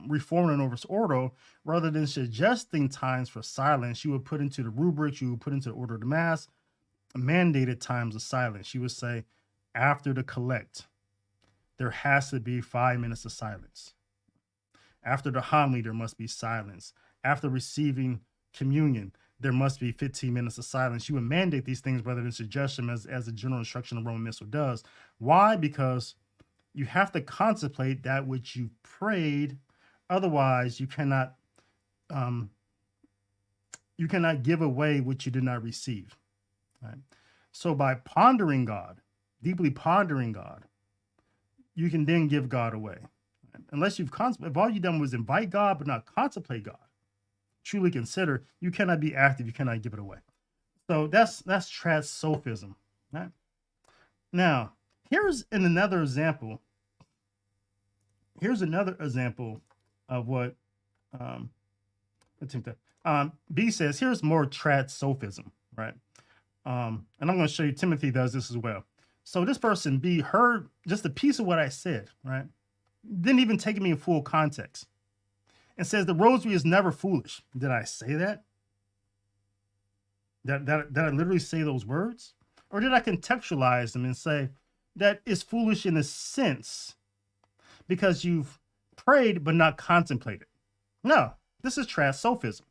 reform the Novus Ordo, rather than suggesting times for silence, you would put into the rubrics, you would put into the order of the Mass, mandated times of silence. You would say, after the collect, there has to be 5 minutes of silence. After the homily, there must be silence. After receiving communion, there must be 15 minutes of silence. You would mandate these things rather than suggest them as the general instruction of Roman Missal does. Why? Because you have to contemplate that which you prayed. Otherwise, you cannot give away what you did not receive. Right? So by pondering God, deeply pondering God, you can then give God away. Unless if all you've done was invite God but not contemplate God, truly consider, you cannot be active, you cannot give it away. So that's trad Sophism. Right? Now, here's another example. Here's another example of what B says. Here's more trad Sophism, right? And I'm going to show you Timothy does this as well. So this person B heard just a piece of what I said, right? Didn't even take me in full context, and says the rosary is never foolish. Did I say that? Did I literally say those words? Or did I contextualize them and say that it's foolish in a sense because you've prayed but not contemplated? No, this is trad Sophism.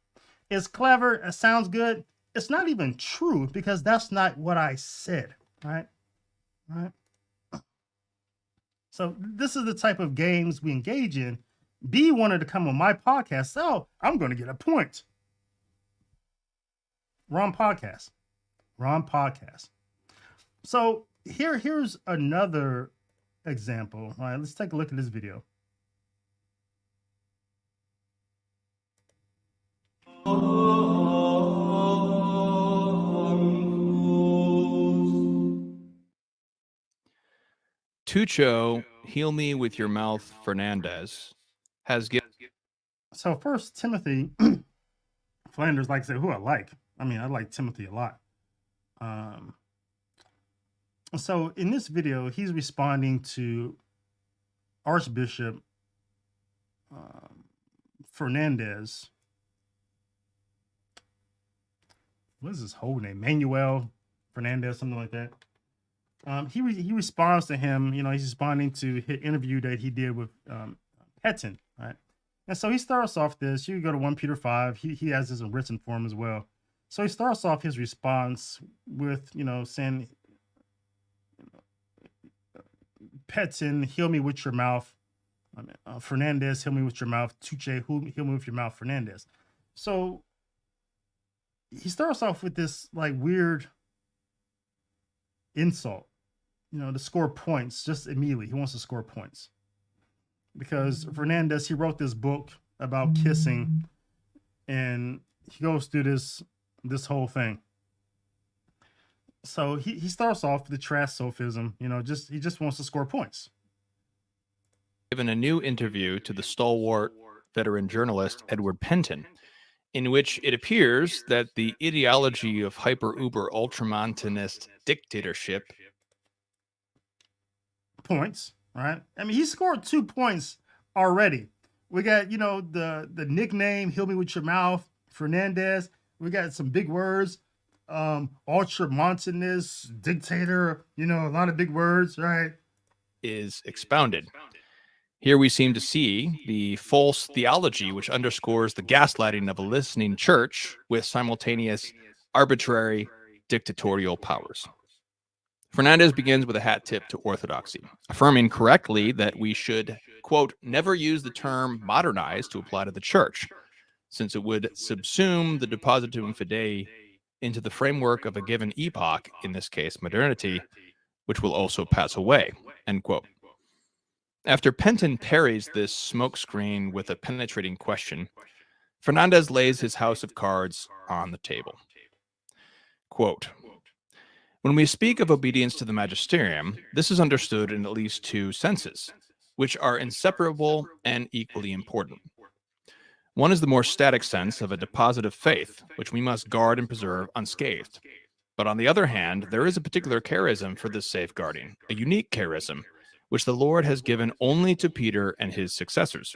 It's clever, it sounds good. It's not even true because that's not what I said, right? Right. So this is the type of games we engage in. B wanted to come on my podcast, so I'm going to get a point. Wrong podcast. So here's another example. All right, let's take a look at this video. Tucho, Heal Me With Your Mouth Fernandez, has given. So first, Timothy Flanders, like I said, who I like. I mean, I like Timothy a lot. So in this video, he's responding to Archbishop Fernandez. What is his whole name? Manuel Fernandez, something like that. He responds to him. He's responding to his interview that he did with Petin, right? And so he starts off this. You go to 1 Peter 5. He has this in written form as well. So he starts off his response with, saying, Petin, heal me with your mouth. Fernandez, heal me with your mouth. Tuche, heal me with your mouth, Fernandez. So he starts off with this like weird insult, to score points just immediately. He wants to score points because Fernandez, he wrote this book about kissing, and he goes through this whole thing. So he starts off with the trash sophism, he just wants to score points. Given a new interview to the stalwart veteran journalist Edward Penton, in which it appears that the ideology of hyper-uber ultramontanist dictatorship points, right? I mean, he scored 2 points already. We got, the nickname, heal me with your mouth, Fernandez. We got some big words, ultramontanist, dictator, a lot of big words, right? Is expounded. Here we seem to see the false theology, which underscores the gaslighting of a listening church with simultaneous arbitrary dictatorial powers. Fernandez begins with a hat tip to orthodoxy, affirming correctly that we should, quote, never use the term modernize to apply to the church, since it would subsume the depositum fidei into the framework of a given epoch, in this case modernity, which will also pass away, end quote. After Penton parries this smokescreen with a penetrating question, Fernandez lays his house of cards on the table. Quote, when we speak of obedience to the magisterium, this is understood in at least 2 senses, which are inseparable and equally important. One is the more static sense of a deposit of faith, which we must guard and preserve unscathed. But on the other hand, there is a particular charism for this safeguarding, a unique charism, which the Lord has given only to Peter and his successors.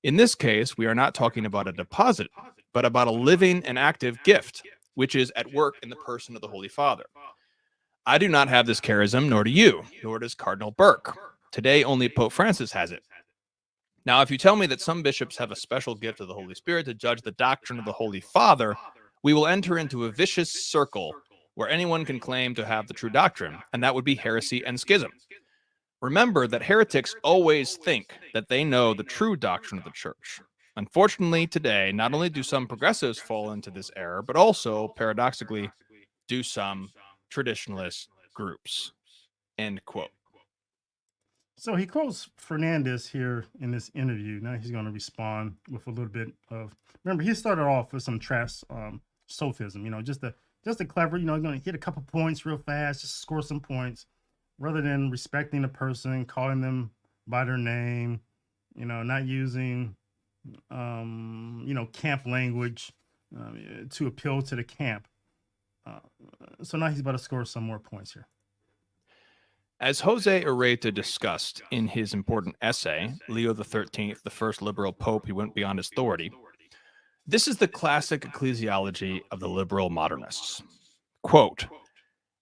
In this case, we are not talking about a deposit, but about a living and active gift, which is at work in the person of the Holy Father. I do not have this charism, nor do you, nor does Cardinal Burke. Today, only Pope Francis has it. Now, if you tell me that some bishops have a special gift of the Holy Spirit to judge the doctrine of the Holy Father, we will enter into a vicious circle where anyone can claim to have the true doctrine, and that would be heresy and schism. Remember that heretics always think that they know the true doctrine of the church. Unfortunately, today, not only do some progressives fall into this error, but also, paradoxically, do some traditionalist groups. End quote. So he quotes Fernandez here in this interview. Now he's going to respond with a little bit of. Remember, he started off with some trash sophism. Just a clever. Going to hit a couple points real fast, just score some points, rather than respecting the person, calling them by their name. Not using camp language to appeal to the camp. So now he's about to score some more points here. As Jose Ureta discussed in his important essay, Leo XIII, the first liberal pope who went beyond his authority, this is the classic ecclesiology of the liberal modernists. Quote,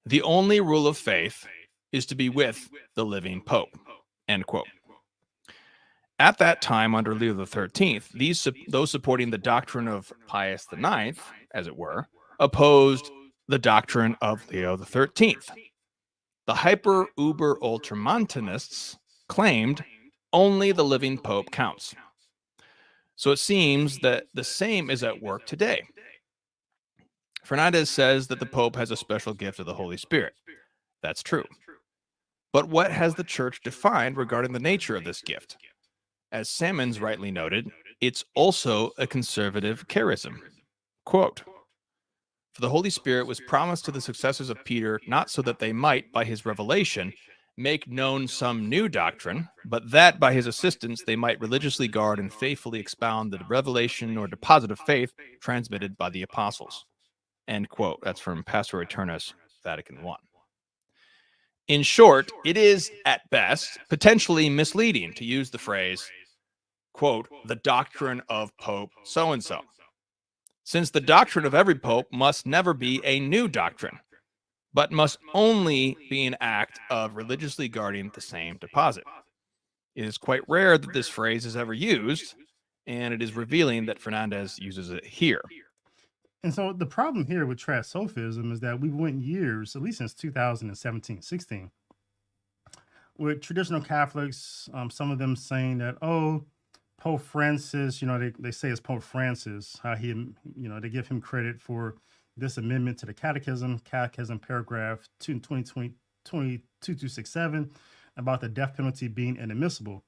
the only rule of faith is to be with the living pope, end quote. At that time, under Leo XIII, those supporting the doctrine of Pius IX, as it were, opposed the doctrine of Leo XIII. The hyper-uber ultramontanists claimed only the living pope counts. So it seems that the same is at work today. Fernandez says that the pope has a special gift of the Holy Spirit. That's true. But what has the church defined regarding the nature of this gift? As Salmons rightly noted, it's also a conservative charism. Quote, for the Holy Spirit was promised to the successors of Peter, not so that they might, by his revelation, make known some new doctrine, but that by his assistance they might religiously guard and faithfully expound the revelation or deposit of faith transmitted by the apostles. End quote. That's from Pastor Aeternus, Vatican I. In short, it is, at best, potentially misleading to use the phrase, quote, the doctrine of Pope so-and-so, since the doctrine of every pope must never be a new doctrine, but must only be an act of religiously guarding the same deposit. It is quite rare that this phrase is ever used, and it is revealing that Fernandez uses it here. And so the problem here with trash Sophism is that we went years, at least since 2017-16, with traditional Catholics, some of them saying that, oh, Pope Francis, they say it's Pope Francis, how he, they give him credit for this amendment to the Catechism paragraph 2267, about the death penalty being inadmissible.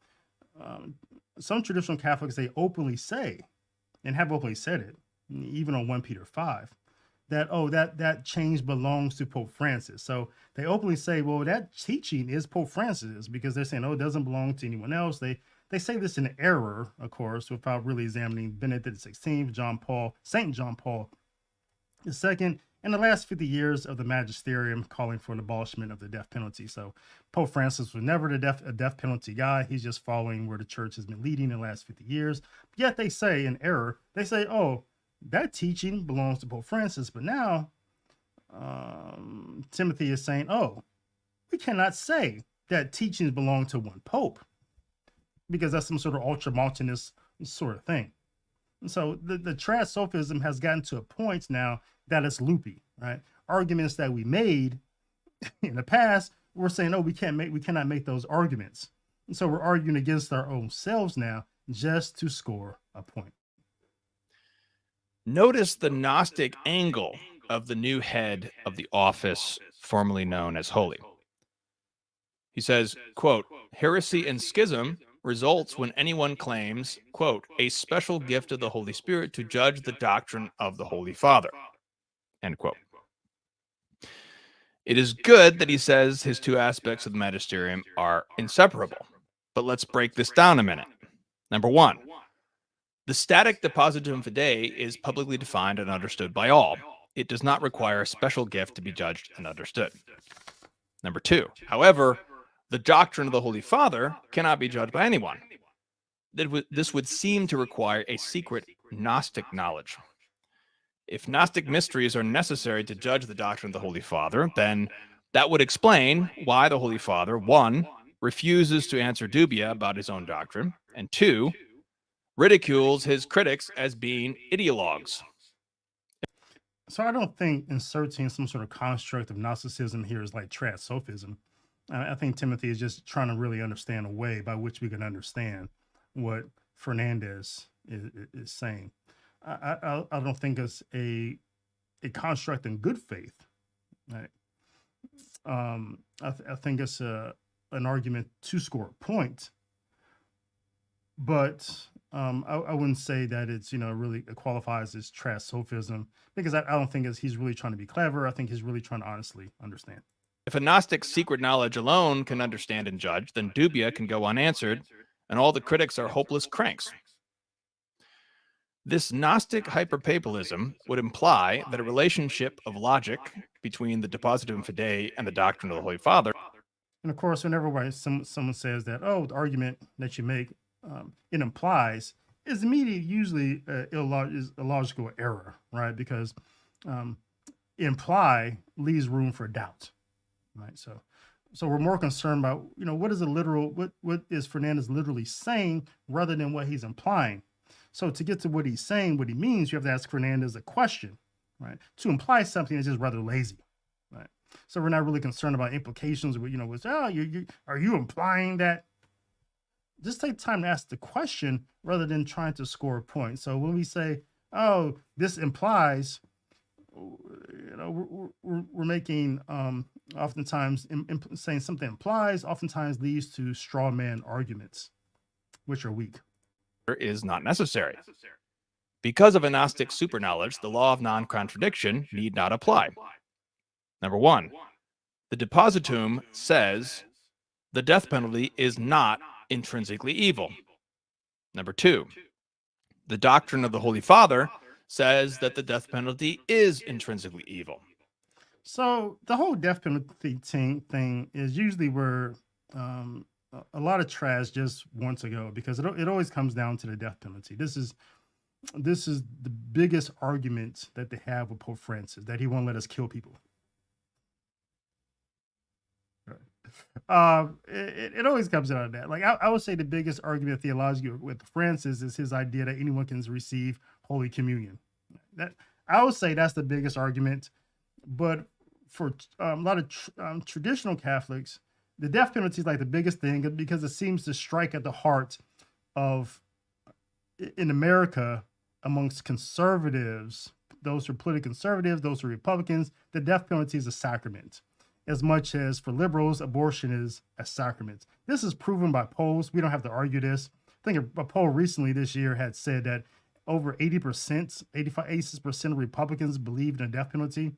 Some traditional Catholics, they openly say, and have openly said it, even on 1 Peter 5, that, that change belongs to Pope Francis. So they openly say, well, that teaching is Pope Francis, because they're saying, it doesn't belong to anyone else. They say this in error, of course, without really examining Benedict XVI, St. John Paul II, and the last 50 years of the magisterium calling for an abolishment of the death penalty. So Pope Francis was never a death penalty guy. He's just following where the church has been leading in the last 50 years. Yet they say in error, they say, that teaching belongs to Pope Francis. But now Timothy is saying, we cannot say that teachings belong to one pope, because that's some sort of ultramontanist sort of thing. And so the trash Sophism has gotten to a point now that it's loopy, right? Arguments that we made in the past, we're saying, we cannot make those arguments. And so we're arguing against our own selves now just to score a point. Notice the Gnostic angle of the new head of the office formerly known as Holy. He says, quote, heresy and schism results when anyone claims, quote, a special gift of the Holy Spirit to judge the doctrine of the Holy Father, end quote. It is good that he says his two aspects of the magisterium are inseparable, but let's break this down a minute. Number one, the static depositum fidei is publicly defined and understood by all. It does not require a special gift to be judged and understood. Number two, however, the doctrine of the Holy Father cannot be judged by anyone. This would seem to require a secret Gnostic knowledge. If Gnostic mysteries are necessary to judge the doctrine of the Holy Father, then that would explain why the Holy Father, one, refuses to answer dubia about his own doctrine, and two, ridicules his critics as being ideologues. So I don't think inserting some sort of construct of Gnosticism here is like trash Sophism. I think Timothy is just trying to really understand a way by which we can understand what Fernandez is saying. I don't think it's a construct in good faith. Right? I think it's an argument to score a point, but I wouldn't say that it's really qualifies as trash Sophism, because I don't think he's really trying to be clever. I think he's really trying to honestly understand. If a Gnostic's secret knowledge alone can understand and judge, then dubia can go unanswered, and all the critics are hopeless cranks. This Gnostic hyperpapalism would imply that a relationship of logic between the depositum fidei and the doctrine of the Holy Father. And of course, whenever someone says that, the argument that you make, it implies, is immediately usually is a logical error, right? Because imply leaves room for doubt, right? So we're more concerned about, what is a literal, what is Fernandez literally saying rather than what he's implying. So to get to what he's saying, what he means, you have to ask Fernandez a question, right? To imply something is just rather lazy, right? So we're not really concerned about implications. With, are you implying that? Just take time to ask the question rather than trying to score a point. So when we say, this implies, we're making, oftentimes saying something implies, oftentimes leads to straw man arguments, which are weak. Is not necessary. Because of a Gnostic superknowledge, the law of non-contradiction need not apply. Number one, the depositum says the death penalty is not intrinsically evil. Number two, the doctrine of the Holy Father says that the death penalty is intrinsically evil. So the whole death penalty thing is usually where a lot of trash just wants to go, because it always comes down to the death penalty. This is the biggest argument that they have with Pope Francis, that he won't let us kill people. Right. It always comes out of that. Like I would say the biggest argument of theology with Francis is his idea that anyone can receive Holy Communion. That I would say that's the biggest argument. But for a lot of traditional Catholics, the death penalty is like the biggest thing because it seems to strike at the heart of, in America, amongst conservatives, those who are politically conservative, those who are Republicans, the death penalty is a sacrament, as much as for liberals, abortion is a sacrament. This is proven by polls. We don't have to argue this. I think a poll recently this year had said that over 80%, 86% of Republicans believe in the death penalty.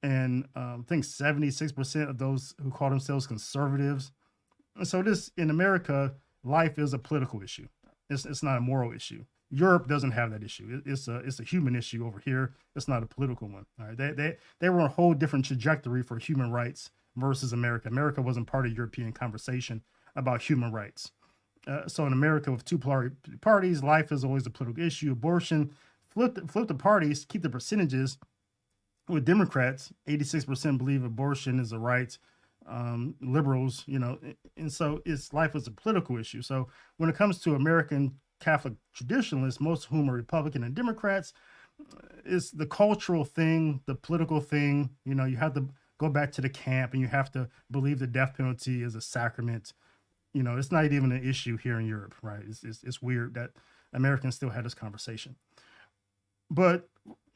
And I think 76% of those who call themselves conservatives. And so this, in America, life is a political issue. It's not a moral issue. Europe doesn't have that issue. It's a human issue over here. It's not a political one. All right, they were on a whole different trajectory for human rights versus America. America wasn't part of European conversation about human rights. So in America, with two parties, life is always a political issue. Abortion, flip the parties, keep the percentages. With Democrats, 86% believe abortion is a right. Liberals, and so life is a political issue. So when it comes to American Catholic traditionalists, most of whom are Republican and Democrats, it's the cultural thing, the political thing. You have to go back to the camp and you have to believe the death penalty is a sacrament. It's not even an issue here in Europe, right? It's weird that Americans still had this conversation. But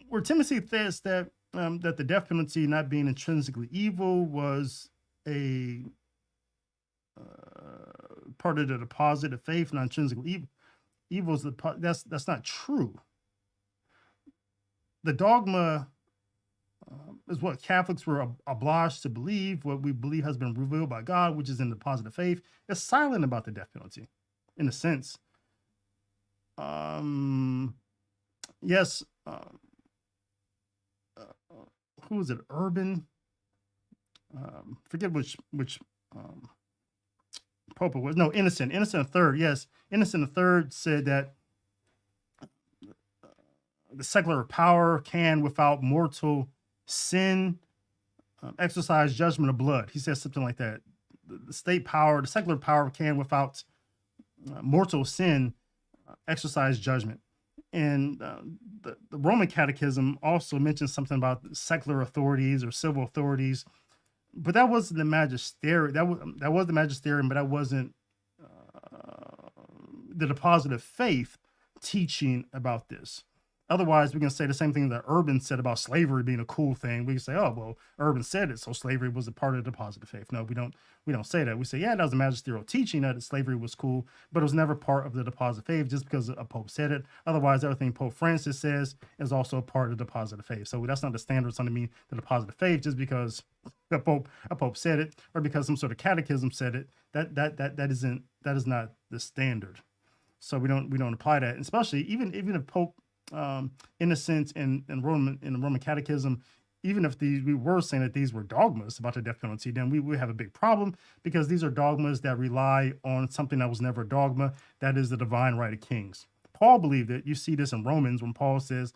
where Timothy says that the death penalty not being intrinsically evil was a part of the deposit of faith, not intrinsically evil is that's not true. The dogma is what Catholics were obliged to believe, what we believe has been revealed by God, which is in the deposit of faith. It's silent about the death penalty, in a sense. Yes. Who was it? Urban. Forget which Pope it was. No, Innocent III. Yes, Innocent III said that the secular power can, without mortal sin, exercise judgment of blood. He says something like that. The state power, the secular power can, without mortal sin, exercise judgment. And the Roman Catechism also mentions something about secular authorities or civil authorities, but that wasn't the magisterium. That was the magisterium, but that wasn't the deposit of faith teaching about this. Otherwise, we can say the same thing that Urban said about slavery being a cool thing. We can say, oh, well, Urban said it, so slavery was a part of the deposit of faith. No, we don't say that. We say, yeah, that was a magisterial teaching that slavery was cool, but it was never part of the deposit of faith just because a Pope said it. Otherwise, everything Pope Francis says is also a part of the deposit of faith. So that's not the standard something to mean the deposit of faith just because a Pope said it or because some sort of catechism said it. That is not the standard. So we don't apply that, and especially even if Pope Innocent in the Roman Catechism, even if we were saying that these were dogmas about the death penalty, then we would have a big problem because these are dogmas that rely on something that was never a dogma, that is the divine right of kings. Paul believed it. You see this in Romans when Paul says,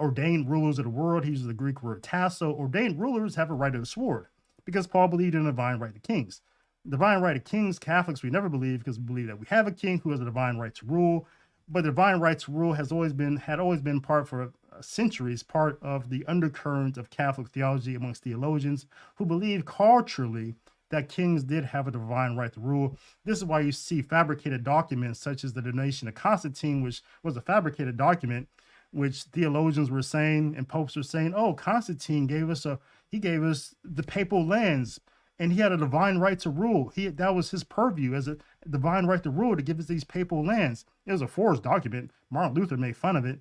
ordained rulers of the world, he uses the Greek word tasso, ordained rulers have a right of the sword, because Paul believed in the divine right of kings. Divine right of kings, Catholics, we never believe because we believe that we have a king who has a divine right to rule. But the divine right to rule had always been part for centuries, part of the undercurrent of Catholic theology amongst theologians who believe culturally that kings did have a divine right to rule. This is why you see fabricated documents such as the donation of Constantine, which was a fabricated document, which theologians were saying and popes were saying, oh, Constantine gave us the papal lands, and he had a divine right to rule. That was his purview as a divine right to rule, to give us these papal lands. It was a forged document. Martin Luther made fun of it.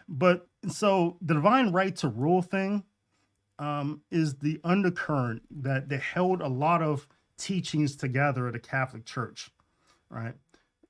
But so the divine right to rule thing is the undercurrent that held a lot of teachings together at the Catholic Church, right?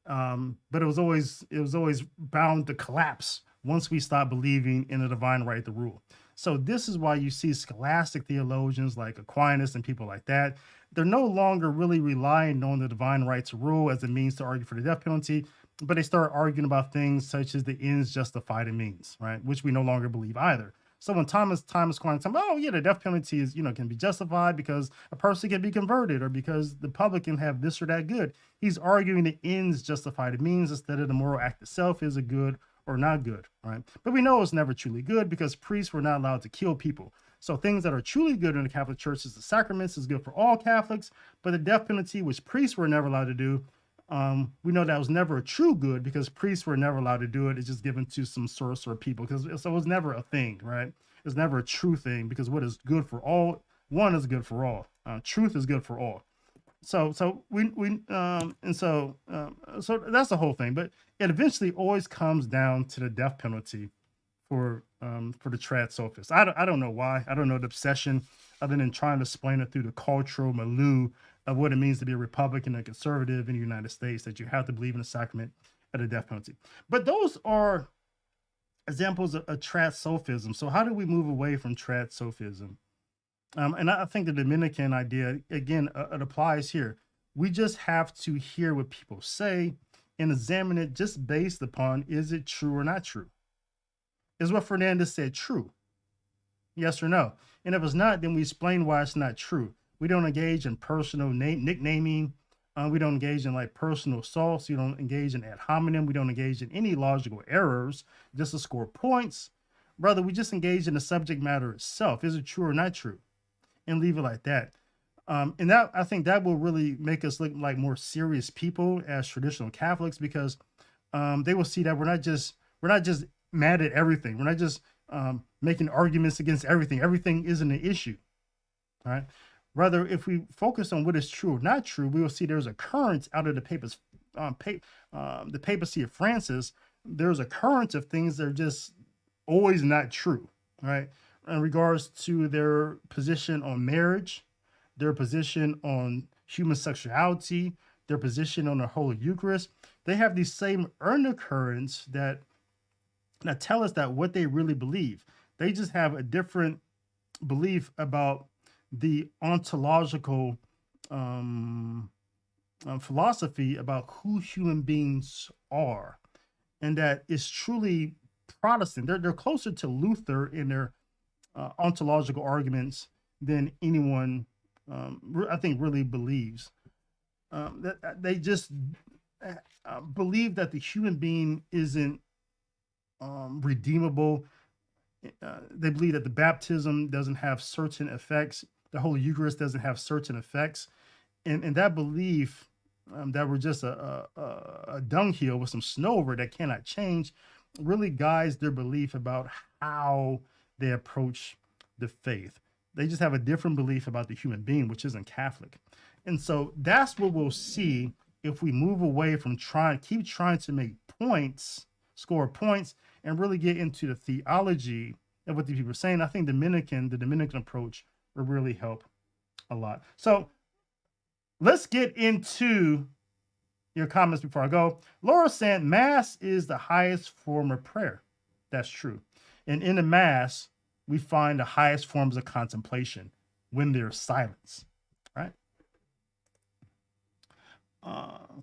But it was always bound to collapse once we stopped believing in a divine right to rule. So this is why you see scholastic theologians like Aquinas and people like that. They're no longer really relying on the divine right to rule as a means to argue for the death penalty, but they start arguing about things such as the ends justify the means, right? Which we no longer believe either. So when Thomas Aquinas said, oh yeah, the death penalty is, can be justified because a person can be converted or because the public can have this or that good, he's arguing the ends justify the means instead of the moral act itself is a good or not good, right? But we know it's never truly good because priests were not allowed to kill people. So things that are truly good in the Catholic Church is the sacraments is good for all Catholics, but the death penalty, which priests were never allowed to do, we know that was never a true good because priests were never allowed to do it. It's just given to some sorcerer people so it was never a thing, right? It's never a true thing because what is good for all, one is good for all. Truth is good for all. So that's the whole thing. But it eventually always comes down to the death penalty for the trad sophists. I don't know why. I don't know the obsession other than trying to explain it through the cultural milieu of what it means to be a Republican and conservative in the United States, that you have to believe in the sacrament of the death penalty. But those are examples of trad sophism. So how do we move away from trad sophism? And I think the Dominican idea, again, it applies here. We just have to hear what people say and examine it just based upon, is it true or not true? Is what Fernandez said true? Yes or no? And if it's not, then we explain why it's not true. We don't engage in personal nicknaming. We don't engage in personal assaults. We don't engage in ad hominem. We don't engage in any logical errors just to score points. Rather, we just engage in the subject matter itself. Is it true or not true? And leave it like that. And that, I think that will really make us look like more serious people as traditional Catholics, because they will see that we're not just mad at everything. We're not just making arguments against everything. Everything isn't an issue, right? Rather, if we focus on what is true or not true, we will see there's a current out of the the papacy of Francis. There's a current of things that are just always not true, right? In regards to their position on marriage, their position on human sexuality, their position on the Holy Eucharist, they have these same undercurrents that tell us that what they really believe. They just have a different belief about the ontological philosophy about who human beings are, and that is truly Protestant. They're closer to Luther in their ontological arguments than anyone I think really believes. That they just believe that the human being isn't redeemable. They believe that the baptism doesn't have certain effects. The Holy Eucharist doesn't have certain effects. And that belief that we're just a dunghill with some snow over it that cannot change really guides their belief about how they approach the faith. They just have a different belief about the human being, which isn't Catholic. And so that's what we'll see if we move away from keep trying to make points, score points, and really get into the theology of what these people are saying. I think the Dominican approach will really help a lot. So let's get into your comments before I go. Laura saying Mass is the highest form of prayer. That's true. And in the Mass, we find the highest forms of contemplation when there's silence, right?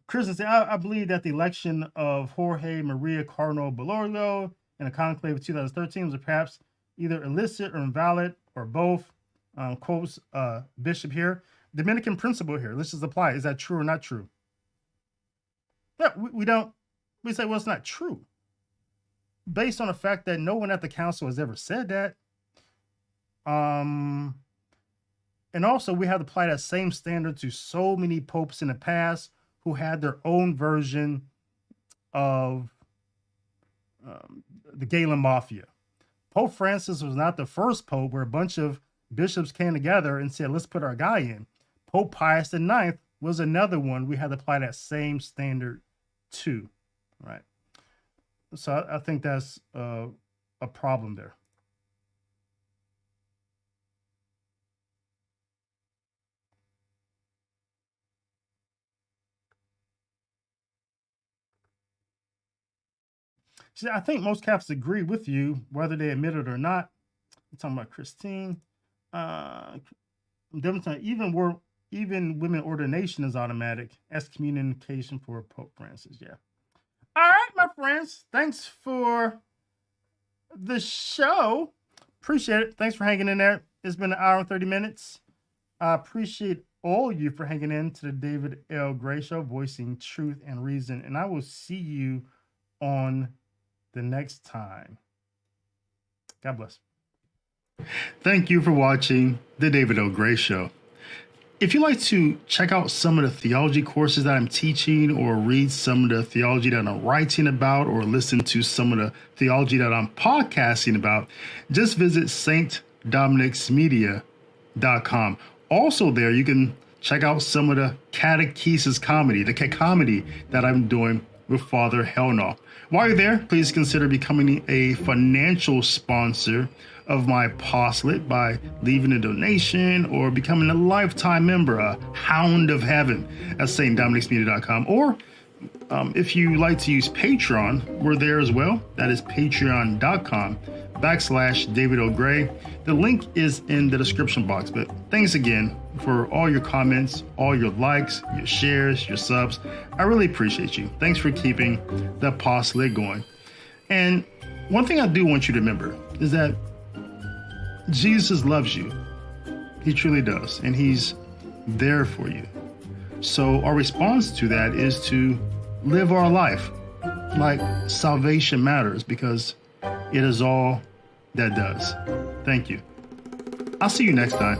Kristen said, I believe that the election of Jorge Maria Cardinal Bergoglio in the conclave of 2013 was perhaps either illicit or invalid or both. Quotes Bishop here. Dominican principle here. Let's just apply. Is that true or not true? Yeah, we say, well, it's not true. Based on the fact that no one at the council has ever said that. And also we have to apply that same standard to so many popes in the past who had their own version of the Galen Mafia. Pope Francis was not the first pope where a bunch of bishops came together and said, let's put our guy in. Pope Pius IX was another one we had to apply that same standard to, right? So I think that's a problem there. See, I think most Catholics agree with you, whether they admit it or not. I'm talking about Christine. Even women ordination is automatic. Excommunication for Pope Francis. Yeah. All right, my friends. Thanks for the show. Appreciate it. Thanks for hanging in there. It's been an hour and 30 minutes. I appreciate all you for hanging in to the David L. Gray Show, voicing truth and reason. And I will see you on the next time. God bless. Thank you for watching the David L. Gray Show. If you'd like to check out some of the theology courses that I'm teaching, or read some of the theology that I'm writing about, or listen to some of the theology that I'm podcasting about, just visit stdominicsmedia.com. Also there, you can check out some of the catechesis comedy, the comedy that I'm doing with Father Helnoff. While you're there, please consider becoming a financial sponsor of my apostolate by leaving a donation or becoming a lifetime member, a hound of heaven at stdominicsmedia.com. Or if you like to use Patreon, we're there as well. That is patreon.com/David O. Gray. The link is in the description box. But thanks again for all your comments, all your likes, your shares, your subs. I really appreciate you. Thanks for keeping the apostolate going. And one thing I do want you to remember is that Jesus loves you. He truly does. And he's there for you. So our response to that is to live our life like salvation matters, because it is all that does. Thank you. I'll see you next time.